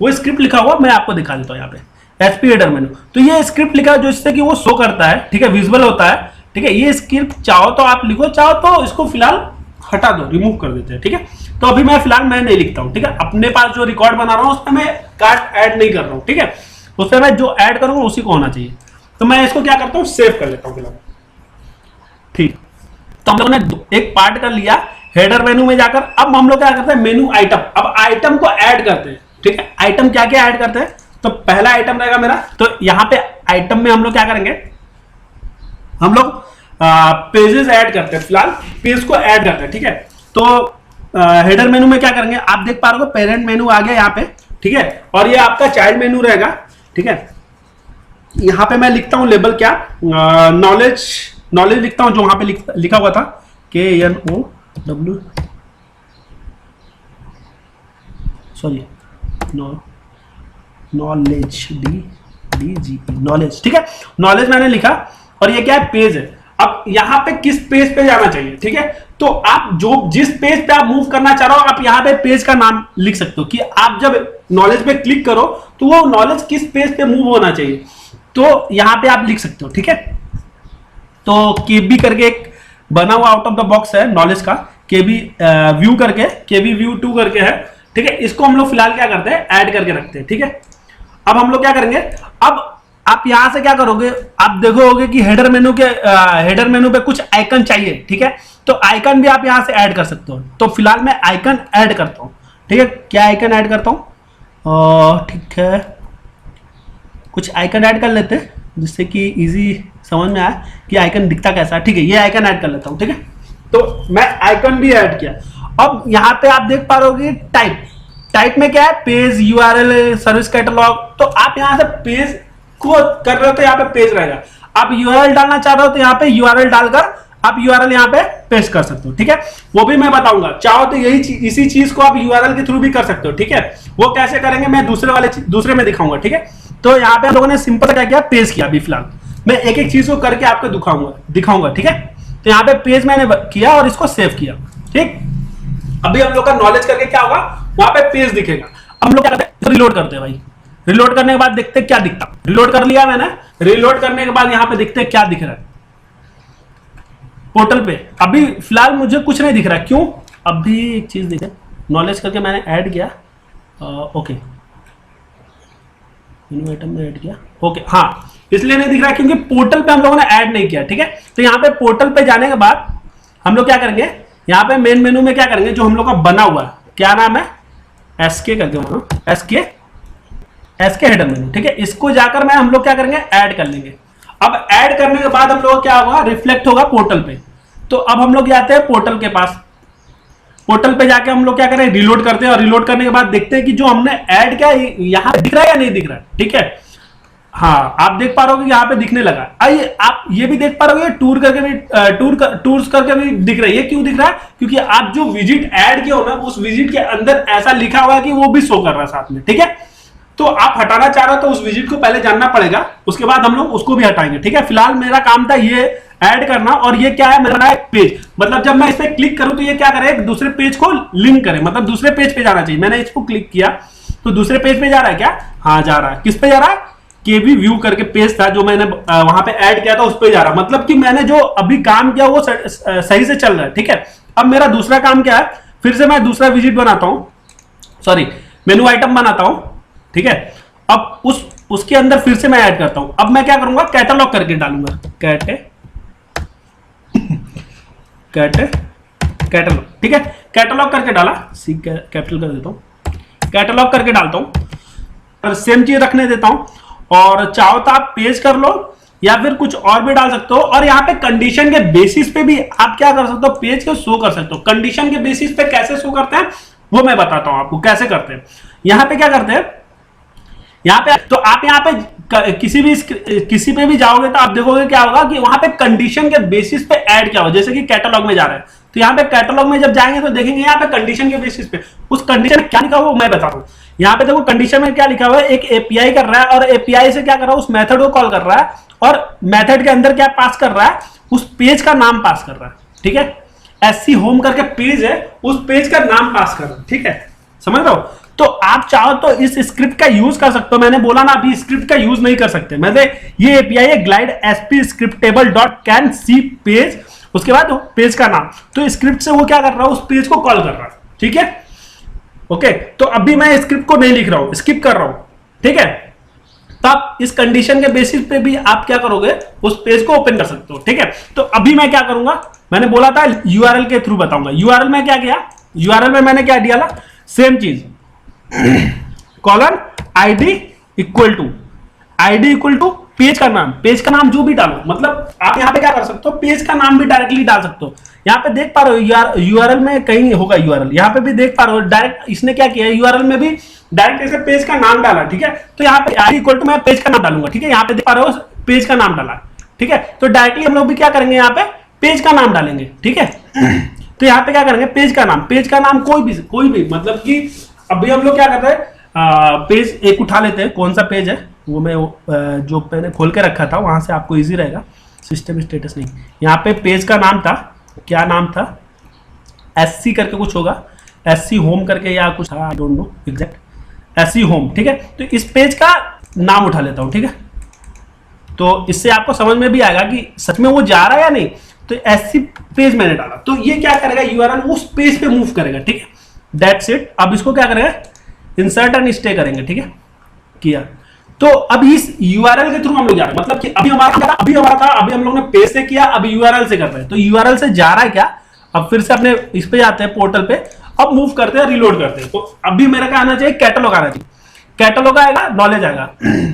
वो स्क्रिप्ट लिखा हुआ मैं आपको दिखा देता हूँ यहाँ पे एसपी हेडर मेनू। तो ये स्क्रिप्ट लिखा है जो इससे कि वो शो करता है, ठीक है, विजुअल होता है, ठीक है। ये स्क्रिप्ट चाहो तो आप लिखो, चाहो तो इसको फिलहाल हटा दो, रिमूव कर देते हैं, ठीक है। तो अभी मैं फिलहाल मैं नहीं लिखता हूँ, ठीक है। अपने पास जो रिकॉर्ड बना रहा हूँ उसमें मैं कार्ट ऐड नहीं कर रहा हूँ, ठीक है। उसमें मैं जो ऐड करूंगा उसी को होना चाहिए। तो मैं इसको क्या करता हूँ, सेव कर लेता हूँ फिलहाल, ठीक। तो हम लोगों ने एक पार्ट कर लिया हेडर मेनू में जाकर। अब हम लोग क्या करते हैं, मेनू आइटम, अब आइटम को ऐड करते हैं, ठीक है। आइटम क्या क्या ऐड करते हैं, तो पहला आइटम रहेगा मेरा, तो यहां पे आइटम में हम लोग क्या करेंगे, हम लोग पेजेस ऐड करते हैं, फिलहाल पेज को ऐड करते हैं, ठीक है। तो हेडर मेनू में क्या करेंगे, आप देख पा रहे हो पेरेंट मेनू आ गया यहाँ पे, ठीक है, और ये आपका चाइल्ड मेनू रहेगा, ठीक है। यहां पे मैं लिखता हूं लेबल क्या, नॉलेज, नॉलेज लिखता हूं जो वहां पे लिखा हुआ था KNOW, sorry, knowledge, DG, knowledge, ठीक है। नॉलेज मैंने लिखा और ये क्या है, पेज है। अब यहां पे किस पेज पे जाना चाहिए, ठीक है। तो आप जो जिस पेज पे आप मूव करना चाह रहे हो, आप यहां पे पेज का नाम लिख सकते हो कि आप जब नॉलेज पे क्लिक करो तो वो नॉलेज किस पेज पे मूव होना चाहिए, तो यहां पे आप लिख सकते हो, ठीक है। तो KB करके एक बना हुआ आउट ऑफ द बॉक्स है नॉलेज का, KB व्यू करके, KB व्यू 2 करके है, ठीक है। इसको हम लोग फिलहाल क्या करते हैं, ऐड करके रखते हैं, ठीक है। अब हम लोग क्या करेंगे, अब आप यहां से क्या करोगे, आप देखोगे कि हेडर मेनू पे कुछ आइकन चाहिए, ठीक है। तो आइकन भी आप यहां से ऐड कर सकते हो। तो फिलहाल मैं आइकन ऐड करता हूं, ठीक है। क्या आइकन ऐड करता हूं, ठीक है, कुछ आइकन ऐड कर लेते हैं जिससे कि इजी समझ में आए कि आइकन दिखता कैसा है, ठीक है। ये आइकन ऐड कर लेता हूं, ठीक है। तो मैं आइकन भी ऐड किया। अब यहां पे आप देख पा रहे हो टाइप में क्या है, पेज, URL, सर्विस कैटलॉग। तो आप यहां से पेज को कर रहे हो तो यहाँ पे पेज रहेगा। आप URL डालना चाह रहे हो तो यहाँ पे URL डालकर आप URL यहाँ पे पेस्ट कर सकते हो, ठीक है। वो भी मैं बताऊंगा, चाहो तो इसी चीज को आप URL के थ्रू भी कर सकते हो, ठीक है। वो कैसे करेंगे मैं दूसरे में दिखाऊंगा, ठीक है। तो यहाँ पे हम लोगों ने सिंपल क्या किया, पेज किया। अभी फिलहाल मैं एक एक चीज को करके आपको दिखाऊंगा, ठीक है। तो यहाँ पे पेज मैंने किया और इसको सेव किया, ठीक। अभी हम लोग का नॉलेज करके क्या होगा, वहां पे पेज दिखेगा। हम लोग क्या करते हैं, रिलोड करते हैं भाई। रिलोड करने के बाद देखते हैं क्या दिखता। रिलोड कर लिया मैंने। रिलोड करने के बाद यहां पे देखते हैं क्या दिख रहा है पोर्टल पे। अभी फिलहाल मुझे कुछ नहीं दिख रहा है, क्यों, अभी एक चीज दिखे, नॉलेज करके मैंने ऐड किया, ओके, मेनू आइटम में ऐड किया, ओके, हाँ, इसलिए नहीं दिख रहा क्योंकि पोर्टल पे हम लोगों ने ऐड नहीं किया, ठीक है। तो यहाँ पे पोर्टल पे जाने के बाद हम लोग क्या करेंगे, यहाँ पे मेन मेनू में क्या करेंगे, जो हम लोग का बना हुआ है, क्या नाम है, SK करके, SK हेडर मेनू, ठीक है। इसको जाकर हम लोग क्या करेंगे, ऐड कर लेंगे। अब ऐड करने के बाद हम लोग क्या होगा, रिफ्लेक्ट होगा पोर्टल पे। तो अब हम लोग जाते हैं पोर्टल के पास। पोर्टल पे जाके हम लोग क्या करें, रिलोड करते हैं और रिलोड करने के बाद देखते हैं कि जो हमने ऐड किया यहाँ दिख रहा है या नहीं दिख रहा है, ठीक है। हाँ, आप देख पा रहे हो कि यहाँ पे दिखने लगा। आइए आप ये भी देख पा रहे हो, टूर करके भी टूर्स करके भी दिख रहा है। ये क्यों दिख रहा है, क्योंकि आप जो विजिट ऐड किया हो ना, उस विजिट के अंदर ऐसा लिखा हुआ है कि वो भी शो कर रहा है साथ में, ठीक है। तो आप हटाना चाह रहे हो तो उस विजिट को पहले जानना पड़ेगा, उसके बाद हम लोग उसको भी हटाएंगे, ठीक है। फिलहाल मेरा काम था ये ऐड करना, और ये क्या है, मेरा एक पेज, मतलब जब मैं इस पे क्लिक करूं तो ये क्या करे, एक दूसरे पेज को लिंक करे, मतलब दूसरे पेज पे जाना चाहिए। मैंने इसको क्लिक किया तो दूसरे पेज पे जा रहा है क्या, हाँ जा रहा है। किस पे जा रहा है, KB व्यू करके पेज था जो मैंने वहां पे ऐड किया था, उस पे जा रहा है। मतलब कि मैंने जो अभी काम किया वो सही से चल रहा है, ठीक है। अब मेरा दूसरा काम क्या है, फिर से मैं दूसरा विजिट बनाता हूं, सॉरी, मेनू आइटम बनाता हूं, ठीक है। अब उसके अंदर फिर से मैं ऐड करता हूं। अब मैं क्या करूंगा, कैटलॉग करके डालूंगा, कैटलॉग, ठीक है। कैटलॉग करके डाला, सी कैपिटल कर देता हूं, कैटलॉग करके डालता हूं और सेम चीज रखने देता हूं। और चाहो तो आप पेज कर लो या फिर कुछ और भी डाल सकते हो। और यहाँ पे कंडीशन के बेसिस पे भी आप क्या कर सकते हो, पेज को शो कर सकते हो। कंडीशन के बेसिस पे कैसे शो करते हैं वो मैं बताता हूं आपको कैसे करते हैं। यहाँ पे क्या करते हैं, यहाँ पे तो आप यहाँ पे किसी पे भी जाओगे तो आप देखोगे क्या होगा कि वहां पे कंडीशन के बेसिस पे ऐड क्या हो, जैसे कि कैटलॉग में जा रहा है तो यहाँ पे कैटलॉग में जब जाएंगे तो देखेंगे यहाँ पे कंडीशन के बेसिस पे उस कंडीशन में क्या लिखा हो मैं बता रहा हूँ। यहाँ पे देखो कंडीशन में क्या लिखा हुआ है, एक एपीआई कर रहा है और एपीआई से क्या कर रहा है, उस मेथड को कॉल कर रहा है और मेथड के अंदर क्या पास कर रहा है, उस पेज का नाम पास कर रहा है। ठीक है, एससी होम करके पेज है, उस पेज का नाम पास कर रहा है। ठीक है, समझ रहे हो। तो आप चाहो तो इस स्क्रिप्ट का यूज कर सकते हो। मैंने बोला ना अभी स्क्रिप्ट का यूज नहीं कर सकते। मैंने ये एपीआई है glide SP scriptable dot can see page, उसके बाद पेज का नाम, तो स्क्रिप्ट से वो क्या कर रहा है, उस पेज को कॉल कर रहा है। ठीक है, ओके। तो अभी मैं स्क्रिप्ट को नहीं लिख रहा हूं, स्किप कर रहा हूं। ठीक है, तब इस कंडीशन के बेसिस पे भी आप क्या करोगे, उस पेज को ओपन कर सकते हो। ठीक है, तो अभी मैं क्या करूंगा, मैंने बोला था यूआरएल के थ्रू बताऊंगा। यूआरएल में क्या किया, यूआरएल में मैंने क्या दिया, सेम चीज, colon ID equal to page का नाम, पेज का नाम जो भी डालो, मतलब आप यहां पे क्या कर सकते हो, पेज का नाम भी डायरेक्टली डाल सकते हो। यहां पे देख पा रहे हो यूआरएल में कहीं होगा यूआरएल, यहां पे भी देख पा रहे हो डायरेक्ट इसने क्या किया है, यूआरएल में भी डायरेक्ट ऐसे पेज का नाम डाला। ठीक है, तो यहाँ पे आई इक्वल टू मैं पेज का नाम डालूंगा। ठीक है, यहाँ पे देख पा रहे हो पेज का नाम डाला। ठीक है, तो डायरेक्टली हम लोग भी क्या करेंगे, यहाँ पे पेज का नाम डालेंगे। ठीक है, तो यहाँ पे क्या करेंगे, पेज का नाम कोई भी मतलब कि अभी हम लोग क्या कर रहे हैं, पेज एक उठा लेते हैं। कौन सा पेज है वो मैं जो मैंने खोल के रखा था वहां से आपको इजी रहेगा, सिस्टम स्टेटस नहीं। यहाँ पे पेज का नाम था, क्या नाम था, एससी करके कुछ होगा, एससी होम करके या कुछ था, I don't know exact, SC home. ठीक है, तो इस पेज का नाम उठा लेता हूँ। ठीक है, तो इससे आपको समझ में भी आएगा कि सच में वो जा रहा है या नहीं। तो एससी पेज मैंने डाला, तो ये क्या करेगा, यूआरएल उस पेज पे मूव करेगा। ठीक है, दैट्स इट। अब इसको क्या करेगा, इंसर्ट एंड स्टे करेंगे। ठीक है, किया। तो अब इस यूआरएल के थ्रू हम लोग जा रहे हैं, मतलब कि अभी हम लोग ने पेज से किया, अभी यूआरएल से कर रहे हैं। तो यूआरएल से जा रहा है क्या, अब फिर से अपने इस पे जाते हैं पोर्टल पे, अब मूव करते हैं, रिलोड करते हैं। तो अभी मेरा क्या आना चाहिए, कैटलॉग आना चाहिए। कैटलॉग आएगा, नॉलेज आएगा,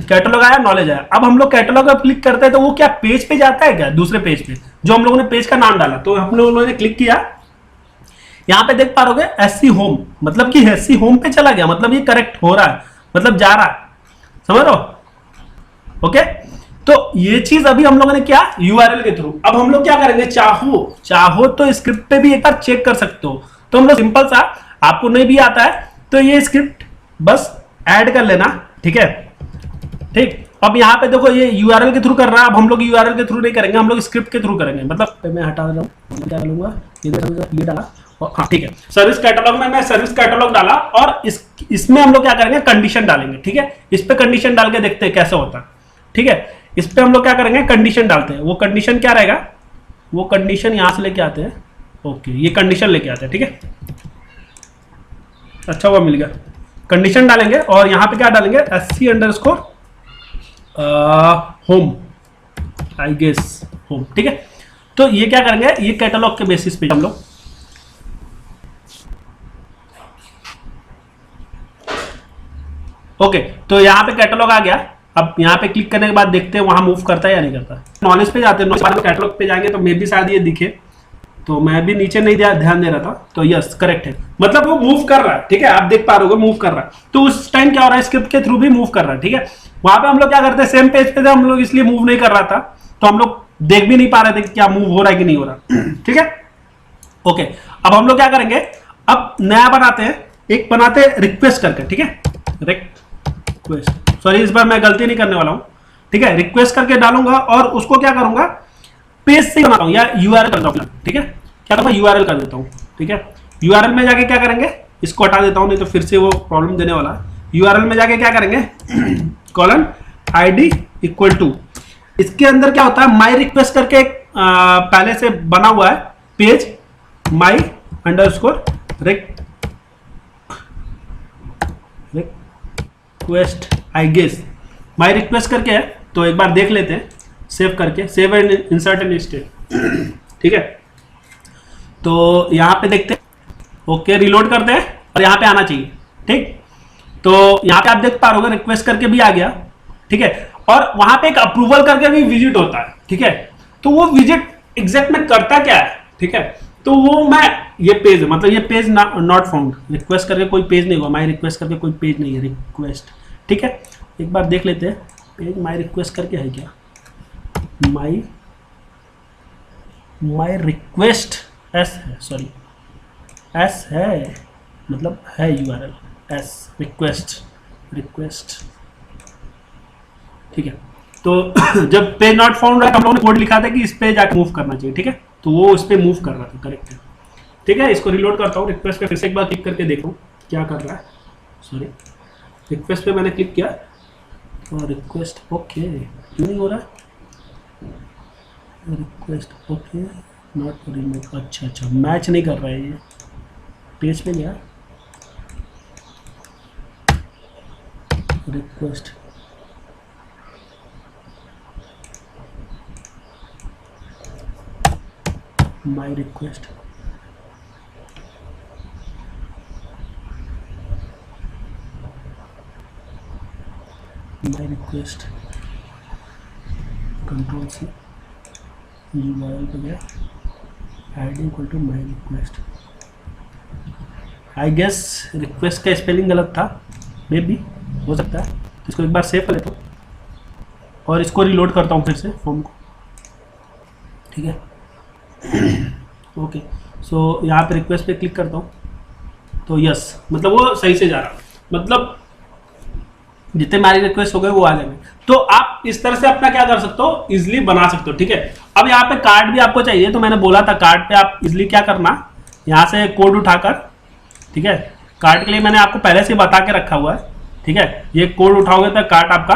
कैटलॉग आया, नॉलेज आया। अब हम लोग कैटलॉग पर क्लिक करते हैं तो वो क्या पेज पे जाता है क्या, दूसरे पेज पे जो हम लोगों ने पेज का नाम डाला। तो हम लोगों ने क्लिक किया, यहां पे देख पा रहे हो एससी होम, मतलब कि एससी होम पे चला गया, मतलब ये करेक्ट हो रहा है, मतलब जा रहा है, समझ रहे हो। ओके, तो ये चीज अभी हम लोगों ने क्या, यूआरएल के थ्रू। अब हम लोग क्या करेंगे, चाहो तो स्क्रिप्ट पे भी एक बार चेक कर सकते हो। तो हम लोग सिंपल सा, आपको नहीं भी आता है तो ये स्क्रिप्ट बस ऐड कर लेना। ठीक है, ठीक। अब यहाँ पे देखो ये यूआरएल के थ्रू कर रहा है, अब हम लोग यूआरएल के थ्रू नहीं करेंगे, हम लोग स्क्रिप्ट के थ्रू करेंगे। मतलब मैं हटा रहा हूँ, क्या डालूंगा, ये डाला, हाँ ठीक है, सर्विस कैटलॉग में मैं सर्विस कैटलॉग डाला और इसमें हम लोग क्या करेंगे, कंडीशन डालेंगे। ठीक है, इस पे कंडीशन डाल के देखते हैं कैसे होता है। ठीक है, इस पे हम लोग क्या करेंगे, कंडीशन डालते हैं। वो कंडीशन क्या रहेगा, वो कंडीशन यहां से लेके आते हैं। ओके, ये कंडीशन लेके आते हैं। ठीक है, अच्छा हुआ मिल गया। कंडीशन डालेंगे और यहां पे क्या डालेंगे, SC underscore home, I guess home. ठीक है, तो ये क्या करेंगे, ये कैटलॉग के बेसिस पे हम लोग ओके, तो यहाँ पे कैटलॉग आ गया। अब यहाँ पे क्लिक करने के बाद देखते हैं वहां मूव करता है या नहीं करता। नॉलेज पे जाते हैं, कैटलॉग पे जाएंगे तो मे भी शायद ये दिखे, तो मैं भी नीचे नहीं ध्यान दे रहा था। तो यस करेक्ट है, मतलब वो मूव कर रहा है। ठीक है, आप देख पा रहे हो मूव कर रहा है। तो उस टाइम क्या हो रहा है, स्क्रिप्ट के थ्रू भी मूव कर रहा है। ठीक है, वहां पे हम लोग क्या करते हैं, सेम पेज पे थे हम लोग, इसलिए मूव नहीं कर रहा था, तो हम लोग देख भी नहीं पा रहे थे क्या मूव हो रहा है कि नहीं हो रहा। ठीक है, ओके। अब हम लोग क्या करेंगे, अब नया बनाते हैं, एक बनाते हैं रिक्वेस्ट करके। ठीक है, रिक्वेस्ट, सॉरी इस बार मैं गलती नहीं करने वाला हूं। ठीक है, रिक्वेस्ट करके डालूंगा और उसको क्या करूंगा, पेज से बनाता हूं या यूआरएल करता हूं। ठीक है, क्या करूंगा, यूआरएल कर देता हूं। ठीक है, यूआरएल में जाके क्या करेंगे, इसको हटा देता हूं नहीं तो फिर से वो प्रॉब्लम देने वाला है। यूआरएल में जाके क्या करेंगे, कॉलन आईडी इक्वल टू, इसके अंदर क्या होता है, माई रिक्वेस्ट करके एक पहले से बना हुआ है page, my underscore request, I guess my request करके है। तो एक बार देख लेते हैं, सेव करके, save and insert and stay. ठीक है, तो यहां पे देखते हैं, ओके रिलोड करते हैं और यहां पे आना चाहिए। ठीक, तो यहां पे आप देख पा रहे हो रिक्वेस्ट करके भी आ गया। ठीक है, और वहां पे एक अप्रूवल करके भी विजिट होता है। ठीक है, तो वो विजिट एग्जैक्ट में करता क्या है। ठीक है, तो वो मैं ये पेज, मतलब ये पेज नॉट फाउंड, रिक्वेस्ट करके कोई पेज नहीं हुआ, माई रिक्वेस्ट करके कोई पेज नहीं है, रिक्वेस्ट। ठीक है, एक बार देख लेते हैं, पेज माई रिक्वेस्ट करके है क्या, माई रिक्वेस्ट एस है, सॉरी एस है, मतलब है यूआरएल एस रिक्वेस्ट, ठीक है। तो जब पेज नॉट फाउंड हम लोगों ने कोड लिखा था कि इस पे जाके मूव करना चाहिए, ठीक है, तो वो उस पे मूव कर रहा था, करेक्ट है, ठीक है। इसको रिलोड करता हूँ, रिक्वेस्ट पे फिर से एक बार क्लिक करके देखो क्या कर रहा है। सॉरी, रिक्वेस्ट पे मैंने क्लिक किया और रिक्वेस्ट ओके, क्यों नहीं हो रहा है? रिक्वेस्ट ओके नॉट रिमूव, अच्छा मैच नहीं कर रहा है ये, पेज पे गया request, my request, my request, control C, URL पे गया, ID equal to my request. I guess request का स्पेलिंग गलत था, मे बी, हो सकता है। तो इसको एक बार सेव कर लेता हूँ और इसको रिलोड करता हूँ फिर से फॉर्म को, ठीक है। ओके, सो यहाँ पे रिक्वेस्ट पे क्लिक करता हूँ तो यस, मतलब वो सही से जा रहा, मतलब जितने हमारी रिक्वेस्ट हो गए वो आ जाएंगे। तो आप इस तरह से अपना क्या कर सकते हो, इजिली बना सकते हो, ठीक है। अब यहाँ पे कार्ड भी आपको चाहिए, तो मैंने बोला था कार्ड पे आप इजिली क्या करना, यहाँ से कोड उठाकर, ठीक है, कार्ड के लिए मैंने आपको पहले से बता के रखा हुआ है, ठीक है। ये कोड उठाओगे तो कार्ड आपका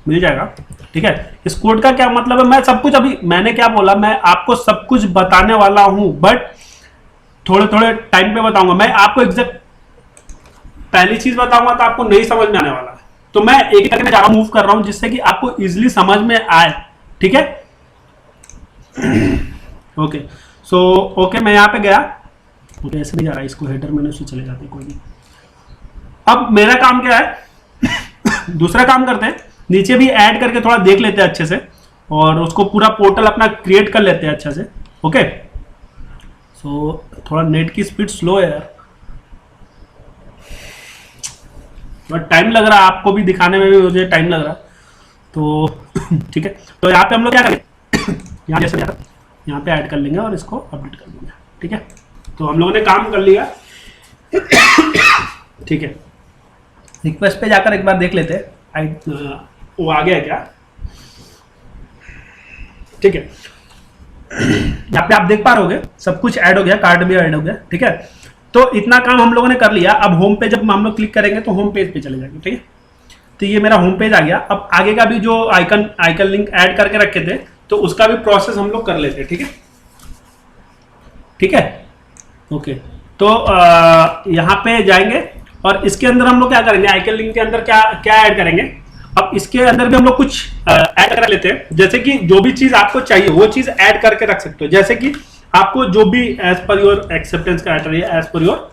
मिल जाएगा, ठीक है। इस कोड का क्या मतलब है, मैं सब कुछ, अभी मैंने क्या बोला, मैं आपको सब कुछ बताने वाला हूं, बट थोड़े थोड़े टाइम पे बताऊंगा। मैं आपको एग्जैक्ट पहली चीज बताऊंगा तो आपको नहीं समझ में आने वाला है, तो मैं एक एक करके मूव कर रहा हूं जिससे कि आपको इजिली समझ में आए, ठीक है। ओके, सो ओके, मैं यहां पे गया, ओके ऐसे नहीं जा रहा, इसको हेडर मेनू से चले जाते, कोई नहीं। अब मेरा काम क्या है, दूसरा काम करते हैं, नीचे भी ऐड करके थोड़ा देख लेते हैं अच्छे से, और उसको पूरा पोर्टल अपना क्रिएट कर लेते हैं अच्छे से, ओके। सो थोड़ा नेट की स्पीड स्लो है यार, बट टाइम लग रहा है, आपको भी दिखाने में भी मुझे टाइम लग रहा है, तो ठीक है। तो यहाँ पे हम लोग क्या करेंगे, यहाँ जैसे यहाँ पे ऐड कर लेंगे और इसको अपडेट कर देंगे, ठीक है। तो हम लोगों ने काम कर लिया, ठीक है। रिक्वेस्ट पे जाकर एक बार देख लेते हैं वो आ गया है क्या, ठीक है। यहाँ पे आप देख पा रहे हो सब कुछ ऐड हो गया, कार्ड भी ऐड हो गया, ठीक है। तो इतना काम हम लोगों ने कर लिया। अब होम पे जब हम लोग क्लिक करेंगे तो होम पेज पे चले जाएंगे, ठीक है। तो ये मेरा होम पेज आ गया। अब आगे का भी जो आइकन लिंक ऐड करके रखे थे, तो उसका भी प्रोसेस हम लोग कर लेते हैं, ठीक है, ठीक है। ओके, तो यहाँ पे जाएंगे और इसके अंदर हम लोग क्या करेंगे, आइकन लिंक के अंदर क्या क्या ऐड करेंगे। अब इसके अंदर भी हम लोग कुछ ऐड कर लेते हैं, जैसे कि जो भी चीज आपको चाहिए वो चीज ऐड करके रख सकते हो, जैसे कि आपको जो भी as per your acceptance criteria, as per your,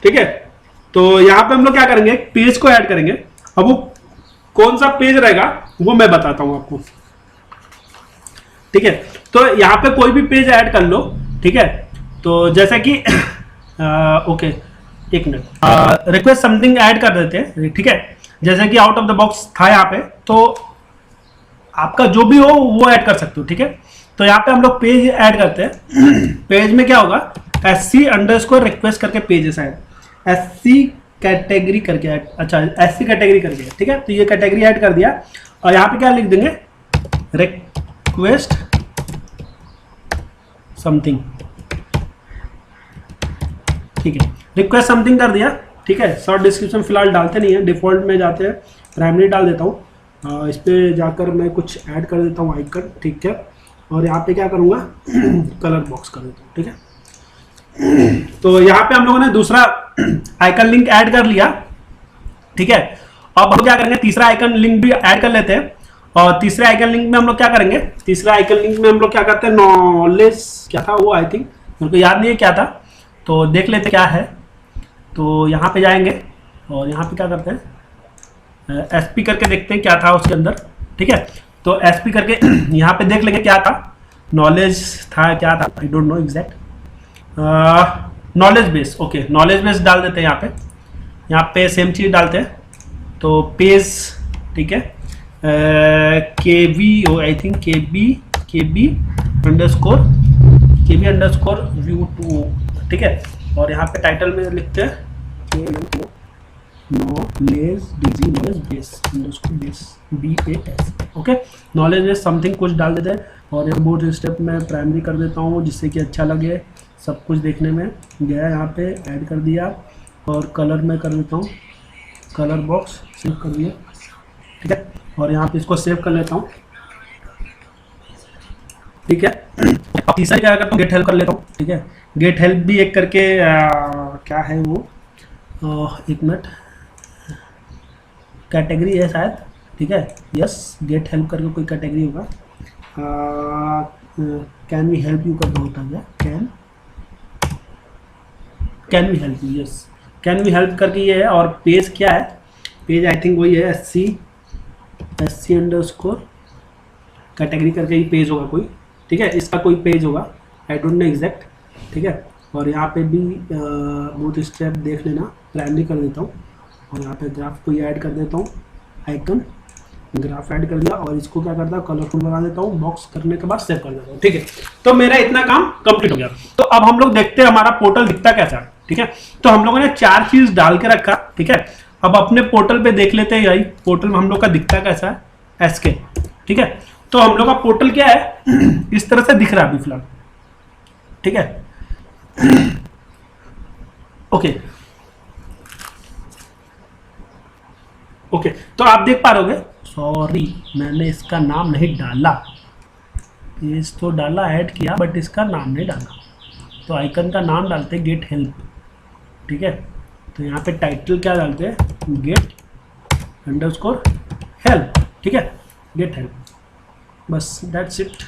ठीक है। तो यहां पे हम लोग क्या करेंगे, पेज को ऐड करेंगे। अब वो कौन सा पेज रहेगा वो मैं बताता हूं आपको, ठीक है। तो यहां पे कोई भी पेज ऐड कर लो, ठीक है। तो जैसे कि ओके, एक मिनट, रिक्वेस्ट समथिंग ऐड कर देते हैं, ठीक है। जैसे कि आउट ऑफ द बॉक्स था यहाँ पे, तो आपका जो भी हो वो ऐड कर सकते हो, ठीक है। तो यहाँ पे हम लोग पेज ऐड करते हैं। पेज में क्या होगा, SC_request करके पेजेस ऐड, SC कैटेगरी करके ऐड, अच्छा SC कैटेगरी करके, ठीक है। तो ये कैटेगरी ऐड कर दिया और यहाँ पे क्या लिख देंगे, रिक्वेस्ट समथिंग, ठीक है। रिक्वेस्ट समथिंग कर दिया, ठीक है। शॉर्ट डिस्क्रिप्शन फिलहाल डालते नहीं है, डिफॉल्ट में जाते हैं, प्राइमरी डाल देता हूँ। इस पे जाकर मैं कुछ ऐड कर देता हूँ आइकन, ठीक है। और यहाँ पे क्या करूँगा, कलर बॉक्स कर देता हूँ, ठीक है। तो यहाँ पे हम लोगों ने दूसरा आइकन लिंक ऐड कर लिया, ठीक है। अब हम क्या करेंगे, तीसरा आइकन लिंक भी ऐड कर लेते हैं। और तीसरे आइकन लिंक में हम लोग क्या करेंगे, तीसरा आइकन लिंक में हम लोग क्या करते हैं, नॉलेज क्या था वो, आई थिंक मेरे को याद नहीं है क्या था, तो देख लेते क्या है। तो यहाँ पे जाएंगे और यहाँ पे क्या करते हैं, SP करके देखते हैं क्या था उसके अंदर, ठीक है। तो SP करके यहाँ पे देख लेंगे क्या था, नॉलेज था, क्या था, I don't know exact, knowledge base, okay knowledge base डाल देते हैं। यहाँ पे सेम चीज डालते हैं, तो पेज, ठीक है, KB I think KB underscore view 2, ठीक है। और यहाँ पे टाइटल में लिखते हैं NO knowledge DG knowledge base base BAS। Okay, knowledge base something कुछ डाल देते हैं। और यहाँ बूट स्टेप में प्राइमरी कर देता हूँ जिससे कि अच्छा लगे सब कुछ देखने में। गया यहाँ पे ऐड कर दिया और कलर में कर देता हूँ, कलर बॉक्स सेव कर दिया, ठीक है। और यहाँ पे इसको सेव कर लेता हूँ, ठीक है। अब तीसरा क्या करता हूँ, गेट हेल्प कर लेता हूँ, ठीक है। गेट हेल्प भी एक करके क्या है वो, एक मिनट, कैटेगरी है शायद, ठीक है। यस, गेट हेल्प करके कोई कैटेगरी होगा। कैन वी हेल्प यू करना होता है क्या, can we help you, yes can we help करके ये है। और पेज क्या है, पेज आई थिंक वही है SC अंडरस्कोर कैटेगरी करके ही पेज होगा कोई, ठीक है। इसका कोई पेज होगा, आई डोंट नो एग्जैक्ट, ठीक है। और यहाँ पे भी बूट स्ट्रैप देख लेना, प्राइमरी कर देता हूँ और यहाँ पे ग्राफ को ऐड कर देता हूँ, आइकन ग्राफ ऐड कर दिया और इसको क्या करता हूँ, कलरफुल बना देता हूँ। बॉक्स करने के बाद सेव कर देता हूँ, ठीक है। तो मेरा इतना काम कंप्लीट हो गया। तो अब हम लोग देखते हैं हमारा पोर्टल दिखता कैसा है, ठीक है। तो हम लोगों ने 4 चीज डाल के रखा, ठीक है। अब अपने पोर्टल पे देख लेते हैं, यही पोर्टल में हम लोग का दिखता कैसा है, SK, ठीक है। तो हम लोग का पोर्टल क्या है इस तरह से दिख रहा है अभी फिलहाल, ठीक है। ओके ओके, तो आप देख पा रहे, सॉरी मैंने इसका नाम नहीं डाला, पेज तो डाला ऐड किया बट इसका नाम नहीं डाला। तो आइकन का नाम डालते हैं गेट हेल्प, ठीक है। तो यहाँ पे टाइटल क्या डालते हैं, गेट अंडरस्कोर हेल्प, ठीक है, गेट हेल्प, बस दैट्स इट।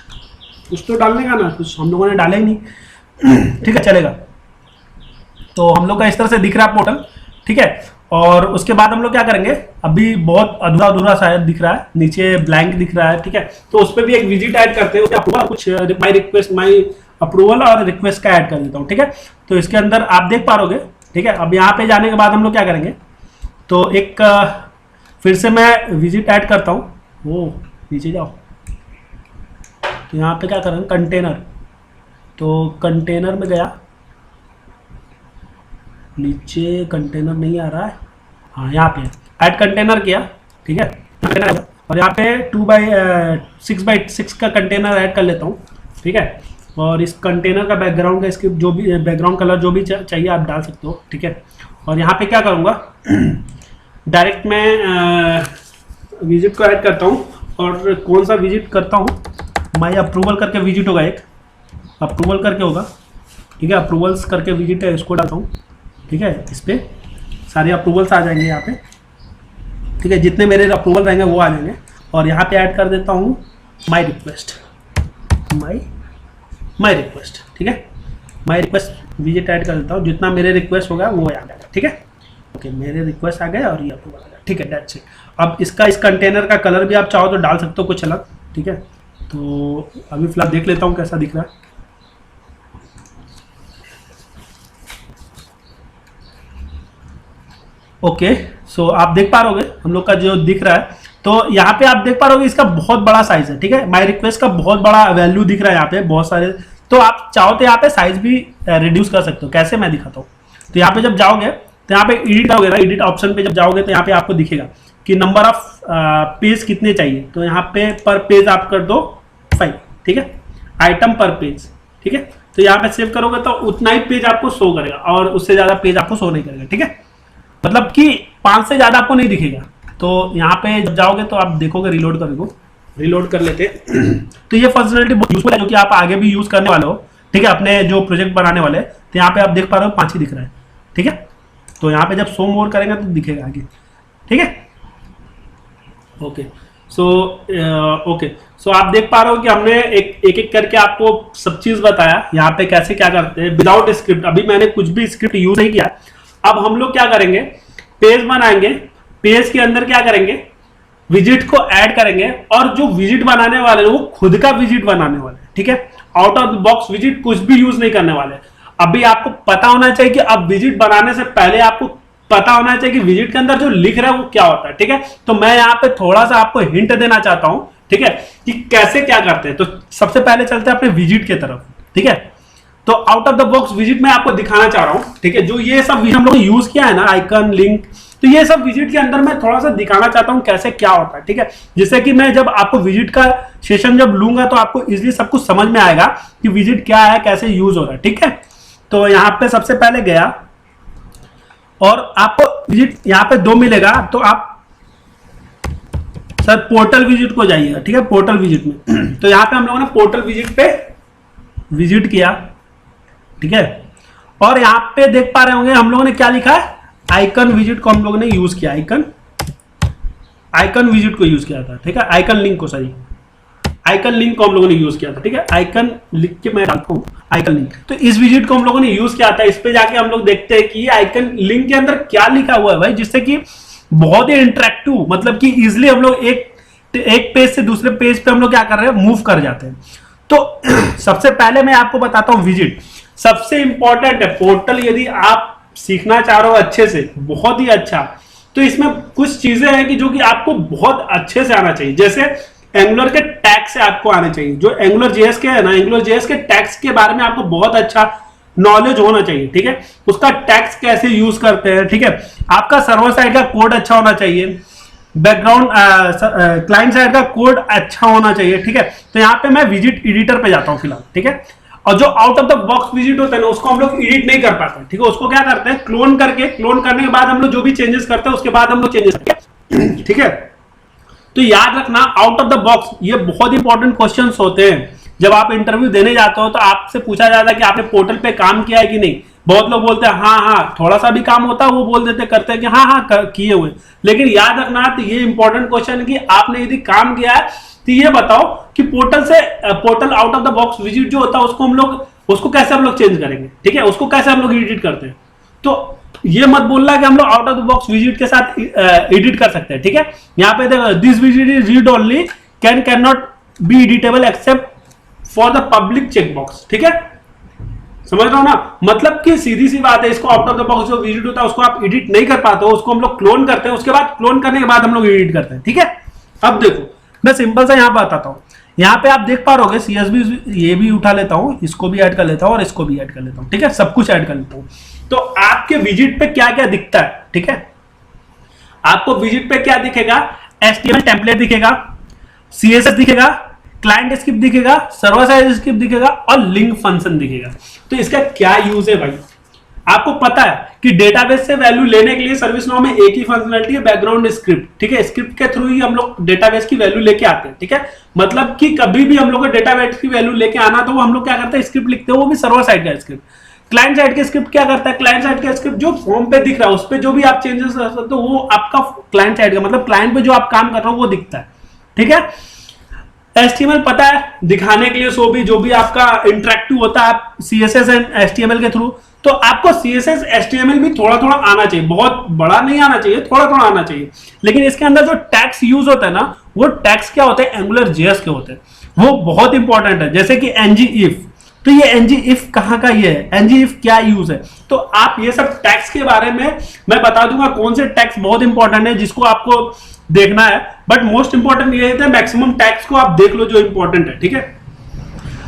कुछ तो डालने का ना, कुछ हम लोगों ने डाला ही नहीं, ठीक है, चलेगा। तो हम लोग का इस तरह से दिख रहा है पोर्टल, ठीक है। और उसके बाद हम लोग क्या करेंगे, अभी बहुत अधूरा अधूरा शायद दिख रहा है, नीचे ब्लैंक दिख रहा है, ठीक है। तो उस पर भी एक विजिट ऐड करते हैं, कुछ माई रिक्वेस्ट, माई अप्रूवल और रिक्वेस्ट का ऐड कर देता हूँ, ठीक है। तो इसके अंदर आप देख पा रहे, ठीक है। अब यहाँ पे जाने के बाद हम लोग क्या करेंगे, तो एक फिर से मैं विजिट ऐड करता हूँ, वो नीचे जाओ। तो यहाँ पे क्या करेंगे, कंटेनर, तो कंटेनर में गया, नीचे कंटेनर नहीं आ रहा है, हाँ यहाँ पे ऐड कंटेनर किया, ठीक है। और यहाँ पे 2x6x6 का कंटेनर ऐड कर लेता हूँ, ठीक है। और इस कंटेनर का बैकग्राउंड का इसके जो भी बैकग्राउंड कलर जो भी चाहिए आप डाल सकते हो, ठीक है। और यहाँ पे क्या करूँगा, डायरेक्ट मैं विजिट को ऐड करता हूँ। और कौन सा विजिट करता हूँ, माई अप्रूवल करके विजिट होगा, एक अप्रूवल करके होगा, ठीक है। अप्रूवल्स करके विजिट है, इसको डालता हूँ, ठीक है। इस पर सारे अप्रूवल्स आ जाएंगे यहाँ पे, ठीक है। जितने मेरे अप्रूवल रहेंगे वो आ जाएंगे। और यहाँ पे ऐड कर देता हूँ माई रिक्वेस्ट, माई रिक्वेस्ट, ठीक है। माई रिक्वेस्ट विजिट ऐड कर देता हूँ, जितना मेरे रिक्वेस्ट होगा वो आ जाएगा, ठीक है। ओके, मेरे रिक्वेस्ट आ गए और ये अप्रूवल आ गया, ठीक है, दैट्स इट। अब इसका इस कंटेनर का कलर भी आप चाहो तो डाल सकते हो कुछ अलग, ठीक है। तो अभी फिलहाल देख लेता हूँ कैसा दिख रहा है। ओके, सो आप देख पा रहे हम लोग का जो दिख रहा है। तो यहाँ पे आप देख पा रहे इसका बहुत बड़ा साइज है, ठीक है। माई रिक्वेस्ट का बहुत बड़ा वैल्यू दिख रहा है यहाँ पे, बहुत सारे। तो आप चाहो तो यहाँ पे साइज भी रिड्यूस कर सकते हो, कैसे मैं दिखाता हूँ। तो यहाँ पे जब जाओगे तो यहाँ पे एडिट आओगे ना, एडिट ऑप्शन पे जब जाओगे तो यहाँ पे आपको दिखेगा कि नंबर ऑफ पेज कितने चाहिए। तो यहाँ पे पर पेज आप कर दो 5, ठीक है, आइटम पर पेज, ठीक है। तो यहाँ पे सेव करोगे तो उतना ही पेज आपको शो करेगा और उससे ज्यादा पेज आपको शो नहीं करेगा, ठीक है। मतलब कि 5 से ज्यादा आपको नहीं दिखेगा। तो यहाँ पे जब जाओगे तो आप देखोगे, रिलोड करोगे, रिलोड कर लेते तो ये फंक्शनलिटी बहुत यूजफुल है, जो कि आप आगे भी यूज करने वाले हो, ठीक है, अपने जो प्रोजेक्ट बनाने वाले। तो यहाँ पे आप देख पा रहे हो 5 ही दिख रहा है, ठीक है। तो यहाँ पे जब शो मोर करेंगे तो दिखेगा आगे, ठीक है। ओके, सो आप देख पा रहे हो कि हमने एक करके आपको सब चीज बताया यहाँ पे कैसे क्या करते हैं विदाउट स्क्रिप्ट। अभी मैंने कुछ भी स्क्रिप्ट यूज नहीं किया। अब हम लोग क्या करेंगे, पेज बनाएंगे, पेज के अंदर क्या करेंगे, विजिट को ऐड करेंगे। और जो विजिट बनाने वाले हैं वो खुद का विजिट बनाने वाले, ठीक है। Out of the box visit कुछ भी यूज नहीं करने वाले। अभी आपको पता होना चाहिए कि अब विजिट बनाने से पहले आपको पता होना चाहिए कि विजिट के अंदर जो लिख रहा है वो क्या होता है, ठीक है। तो मैं यहाँ पे थोड़ा सा आपको हिंट देना चाहता हूं, ठीक है, कि कैसे क्या करते हैं। तो सबसे पहले चलते हैं अपने विजिट की तरफ, ठीक है। तो out of the box visit मैं आपको दिखाना चाह रहा हूं, ठीक है। जो ये सब विजिट हम लोग ने यूज किया है ना, आइकन, लिंक, तो ये सब विजिट के अंदर मैं थोड़ा सा दिखाना चाहता हूं कैसे क्या होता है, ठीक है। जिससे कि मैं जब आपको विजिट का सेशन जब लूंगा तो आपको इजीली सब कुछ समझ में आएगा कि विजिट क्या है, कैसे यूज हो रहा है, ठीक है। तो यहाँ पे सबसे पहले गया और आपको विजिट यहाँ पे 2 मिलेगा, तो आप सर पोर्टल विजिट को जाइएगा, ठीक है, पोर्टल विजिट में। तो यहाँ पे हम लोगों ने पोर्टल विजिट पे विजिट किया, ठीक है। और यहाँ पे देख पा रहे होंगे हम लोगों ने क्या लिखा है, आइकन विजिट को हम लोगों ने यूज किया, आइकन विजिट को यूज किया था, ठीक है। आइकन लिंक को, सॉरी, आइकन लिंक को हम लोगों ने यूज किया था, ठीक है। आइकन लिख के मैं डालता हूं आइकन लिंक। तो इस विजिट को हम लोगों ने यूज किया था। इस पे जाके हम लोग देखते हैं कि आइकन लिंक के अंदर क्या लिखा हुआ है भाई, जिससे कि बहुत ही इंटरेक्टिव, मतलब कि इजिली हम लोग एक पेज से दूसरे पेज पे हम लोग क्या कर रहे हैं, मूव कर जाते हैं। तो सबसे पहले मैं आपको बताता हूं विजिट सबसे इंपॉर्टेंट है। पोर्टल यदि आप सीखना चाह रहे हो अच्छे से, बहुत ही अच्छा, तो इसमें कुछ चीजें हैं कि जो कि आपको बहुत अच्छे से आना चाहिए। जैसे एंगुलर के टैग से आपको आने चाहिए। जो एंगुलर जेएस के है ना, एंगुलर जेएस के टैग्स के बारे में आपको बहुत अच्छा नॉलेज होना चाहिए, ठीक है। उसका टैग्स कैसे यूज करते हैं, ठीक है। आपका सर्वर साइड का कोड अच्छा होना चाहिए, बैकग्राउंड क्लाइंट साइड का कोड अच्छा होना चाहिए, ठीक है। तो यहाँ पे मैं विजिट एडिटर पे जाता हूँ फिलहाल, ठीक है। और जो out of the box visit होता है ना, उसको हम लोग एडिट नहीं कर पाते, ठीक है। उसको क्या करते हैं, क्लोन करने के बाद हम लोग जो भी चेंजेस करते हैं उसके बाद हम लोग चेंजेस करते हैं, ठीक है। तो याद रखना, आउट ऑफ द बॉक्स ये बहुत इंपॉर्टेंट क्वेश्चंस होते हैं। जब आप इंटरव्यू देने जाते हो तो आपसे पूछा जाता है कि आपने पोर्टल पे काम किया है कि नहीं। बहुत लोग बोलते हैं हाँ, थोड़ा सा भी काम होता है वो बोल देते करते हैं कि हाँ किए हुए। लेकिन याद रखना, तो ये इंपॉर्टेंट क्वेश्चन है कि आपने यदि काम किया है तो ये बताओ कि portal out of the box visit जो होता है उसको कैसे हम लोग चेंज करेंगे, ठीक है। उसको कैसे हम लोग एडिट करते हैं। तो ये मत बोलना कि हम लोग out of the box visit के साथ एडिट कर सकते हैं, ठीक है। यहाँ पे देखो, this visit is read only, can not be editable except for the public checkbox, ठीक है। समझ रहे हो ना, मतलब कि सीधी सी बात है, इसको आउट ऑफ द बॉक्स जो विजिट होता है उसको आप एडिट नहीं कर पाते हो, उसको हम लोग क्लोन करते हैं, उसके बाद क्लोन करने के बाद हम लोग एडिट करते हैं, ठीक है। अब देखो मैं सिंपल सा यहाँ पे बताता हूँ। यहाँ पे आप देख पा रहे हो CSV, ये भी उठा लेता हूँ, इसको भी ऐड कर लेता हूँ और इसको भी ऐड कर लेता हूँ, ठीक है। सब कुछ ऐड कर लेता हूँ। तो आपके विजिट पे क्या क्या दिखता है, ठीक है। आपको विजिट पे क्या दिखेगा, HTML टेम्पलेट दिखेगा, CSS दिखेगा, क्लाइंट स्क्रिप्ट दिखेगा, सर्वर साइड स्क्रिप्ट दिखेगा और लिंक फंक्शन दिखेगा। तो इसका क्या यूज है भाई, आपको पता है कि डेटाबेस से वैल्यू लेने के लिए सर्विस नाउ में एक ही फंक्शनलिटी है, बैकग्राउंड स्क्रिप्ट, ठीक है। स्क्रिप्ट के थ्रू ही हम लोग डेटाबेस की वैल्यू लेके आते हैं, ठीक है। मतलब कि कभी भी हम लोग को डेटाबेस की वैल्यू लेके आना तो वो हम लोग क्या करते हैं, स्क्रिप्ट लिखते हैं, वो भी सर्वर साइड का स्क्रिप्ट। क्लाइंट साइड के स्क्रिप्ट क्या करता है, क्लाइंट साइड का स्क्रिप्ट जो फॉर्म पे दिख रहा है उस पर जो भी आप चेंजेस कर सकते हो वो आपका क्लाइंट साइड का, मतलब क्लाइंट पे जो आप काम कर रहे हो वो दिखता है, ठीक है। HTML पता है दिखाने के लिए, जो भी आपका इंटरेक्टिव होता है CSS एंड HTML के थ्रू, तो आपको CSS HTML भी थोड़ा थोड़ा आना चाहिए, बहुत बड़ा नहीं आना चाहिए, थोड़ा थोड़ा आना चाहिए। लेकिन इसके अंदर जो टैग्स यूज होता है ना, वो टैग्स क्या होते हैं, एंगुलर JS के होते हैं, वो बहुत इंपॉर्टेंट है। जैसे कि ngIf, तो ये ngIf कहाँ का ये है, ngIf क्या यूज है, तो आप ये सब टैग्स के बारे में मैं बता दूंगा कौन से टैग्स बहुत इंपॉर्टेंट है जिसको आपको देखना है। बट मोस्ट इंपॉर्टेंट ये है मैक्सिमम टैग्स को आप देख लो जो इंपॉर्टेंट है, ठीक है।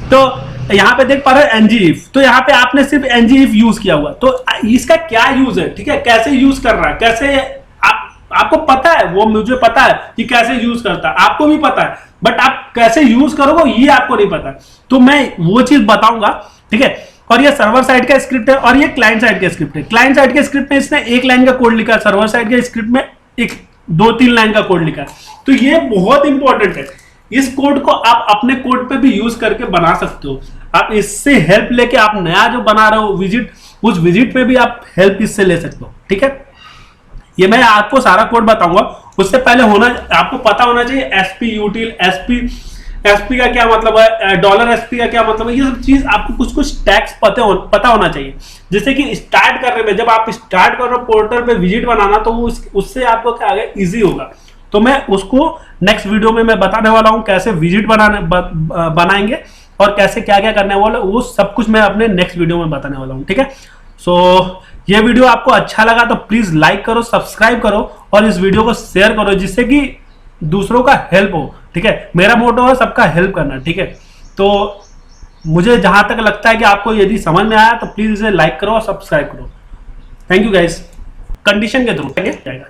तो यहाँ पे देख पा रहे हैं ngIf, तो यहाँ पे आपने सिर्फ ngIf यूज किया हुआ, तो इसका क्या यूज है, ठीक है, कैसे यूज कर रहा है, कैसे आपको पता है, वो मुझे पता है कि कैसे यूज करता है, आपको भी पता है, बट आप कैसे यूज करोगे ये आपको नहीं पता। तो मैं वो चीज बताऊंगा, ठीक है। और ये सर्वर साइड का स्क्रिप्ट है और ये क्लाइंट साइड का स्क्रिप्ट है। क्लाइंट साइड के स्क्रिप्ट में इसने 1 लाइन का कोड लिखा है, सर्वर साइड के स्क्रिप्ट में 2-3 लाइन का कोड लिखा है। तो ये बहुत इंपॉर्टेंट है, इस कोड को आप अपने कोड पे भी यूज करके बना सकते हो। आप इससे हेल्प लेके आप नया जो बना रहे हो विजिट, उस विजिट पे भी आप हेल्प इससे ले सकते हो, ठीक है। ये मैं आपको सारा कोड बताऊंगा, उससे पहले आपको पता होना चाहिए SP util, SP का क्या मतलब है, $SP का क्या मतलब है, ये सब चीज आपको कुछ टैग्स पता होना चाहिए। जैसे कि स्टार्ट करने में, जब आप स्टार्ट कर रहे हो पोर्टल पे विजिट बनाना, तो वो उससे आपको क्या आगे इजी होगा। तो मैं उसको नेक्स्ट वीडियो में मैं बताने वाला हूँ कैसे विजिट बनाएंगे और कैसे क्या क्या करने वाला, वो सब कुछ मैं अपने नेक्स्ट वीडियो में बताने वाला हूँ, ठीक है। सो ये वीडियो आपको अच्छा लगा तो प्लीज लाइक करो, सब्सक्राइब करो और इस वीडियो को शेयर करो, जिससे कि दूसरों का हेल्प हो, ठीक है। मेरा मोटो है सबका हेल्प करना, ठीक है। तो मुझे जहां तक लगता है कि आपको यदि समझ में आया तो प्लीज इसे लाइक करो और सब्सक्राइब करो। Thank you guys. कंडीशन के थ्रू जाएगा।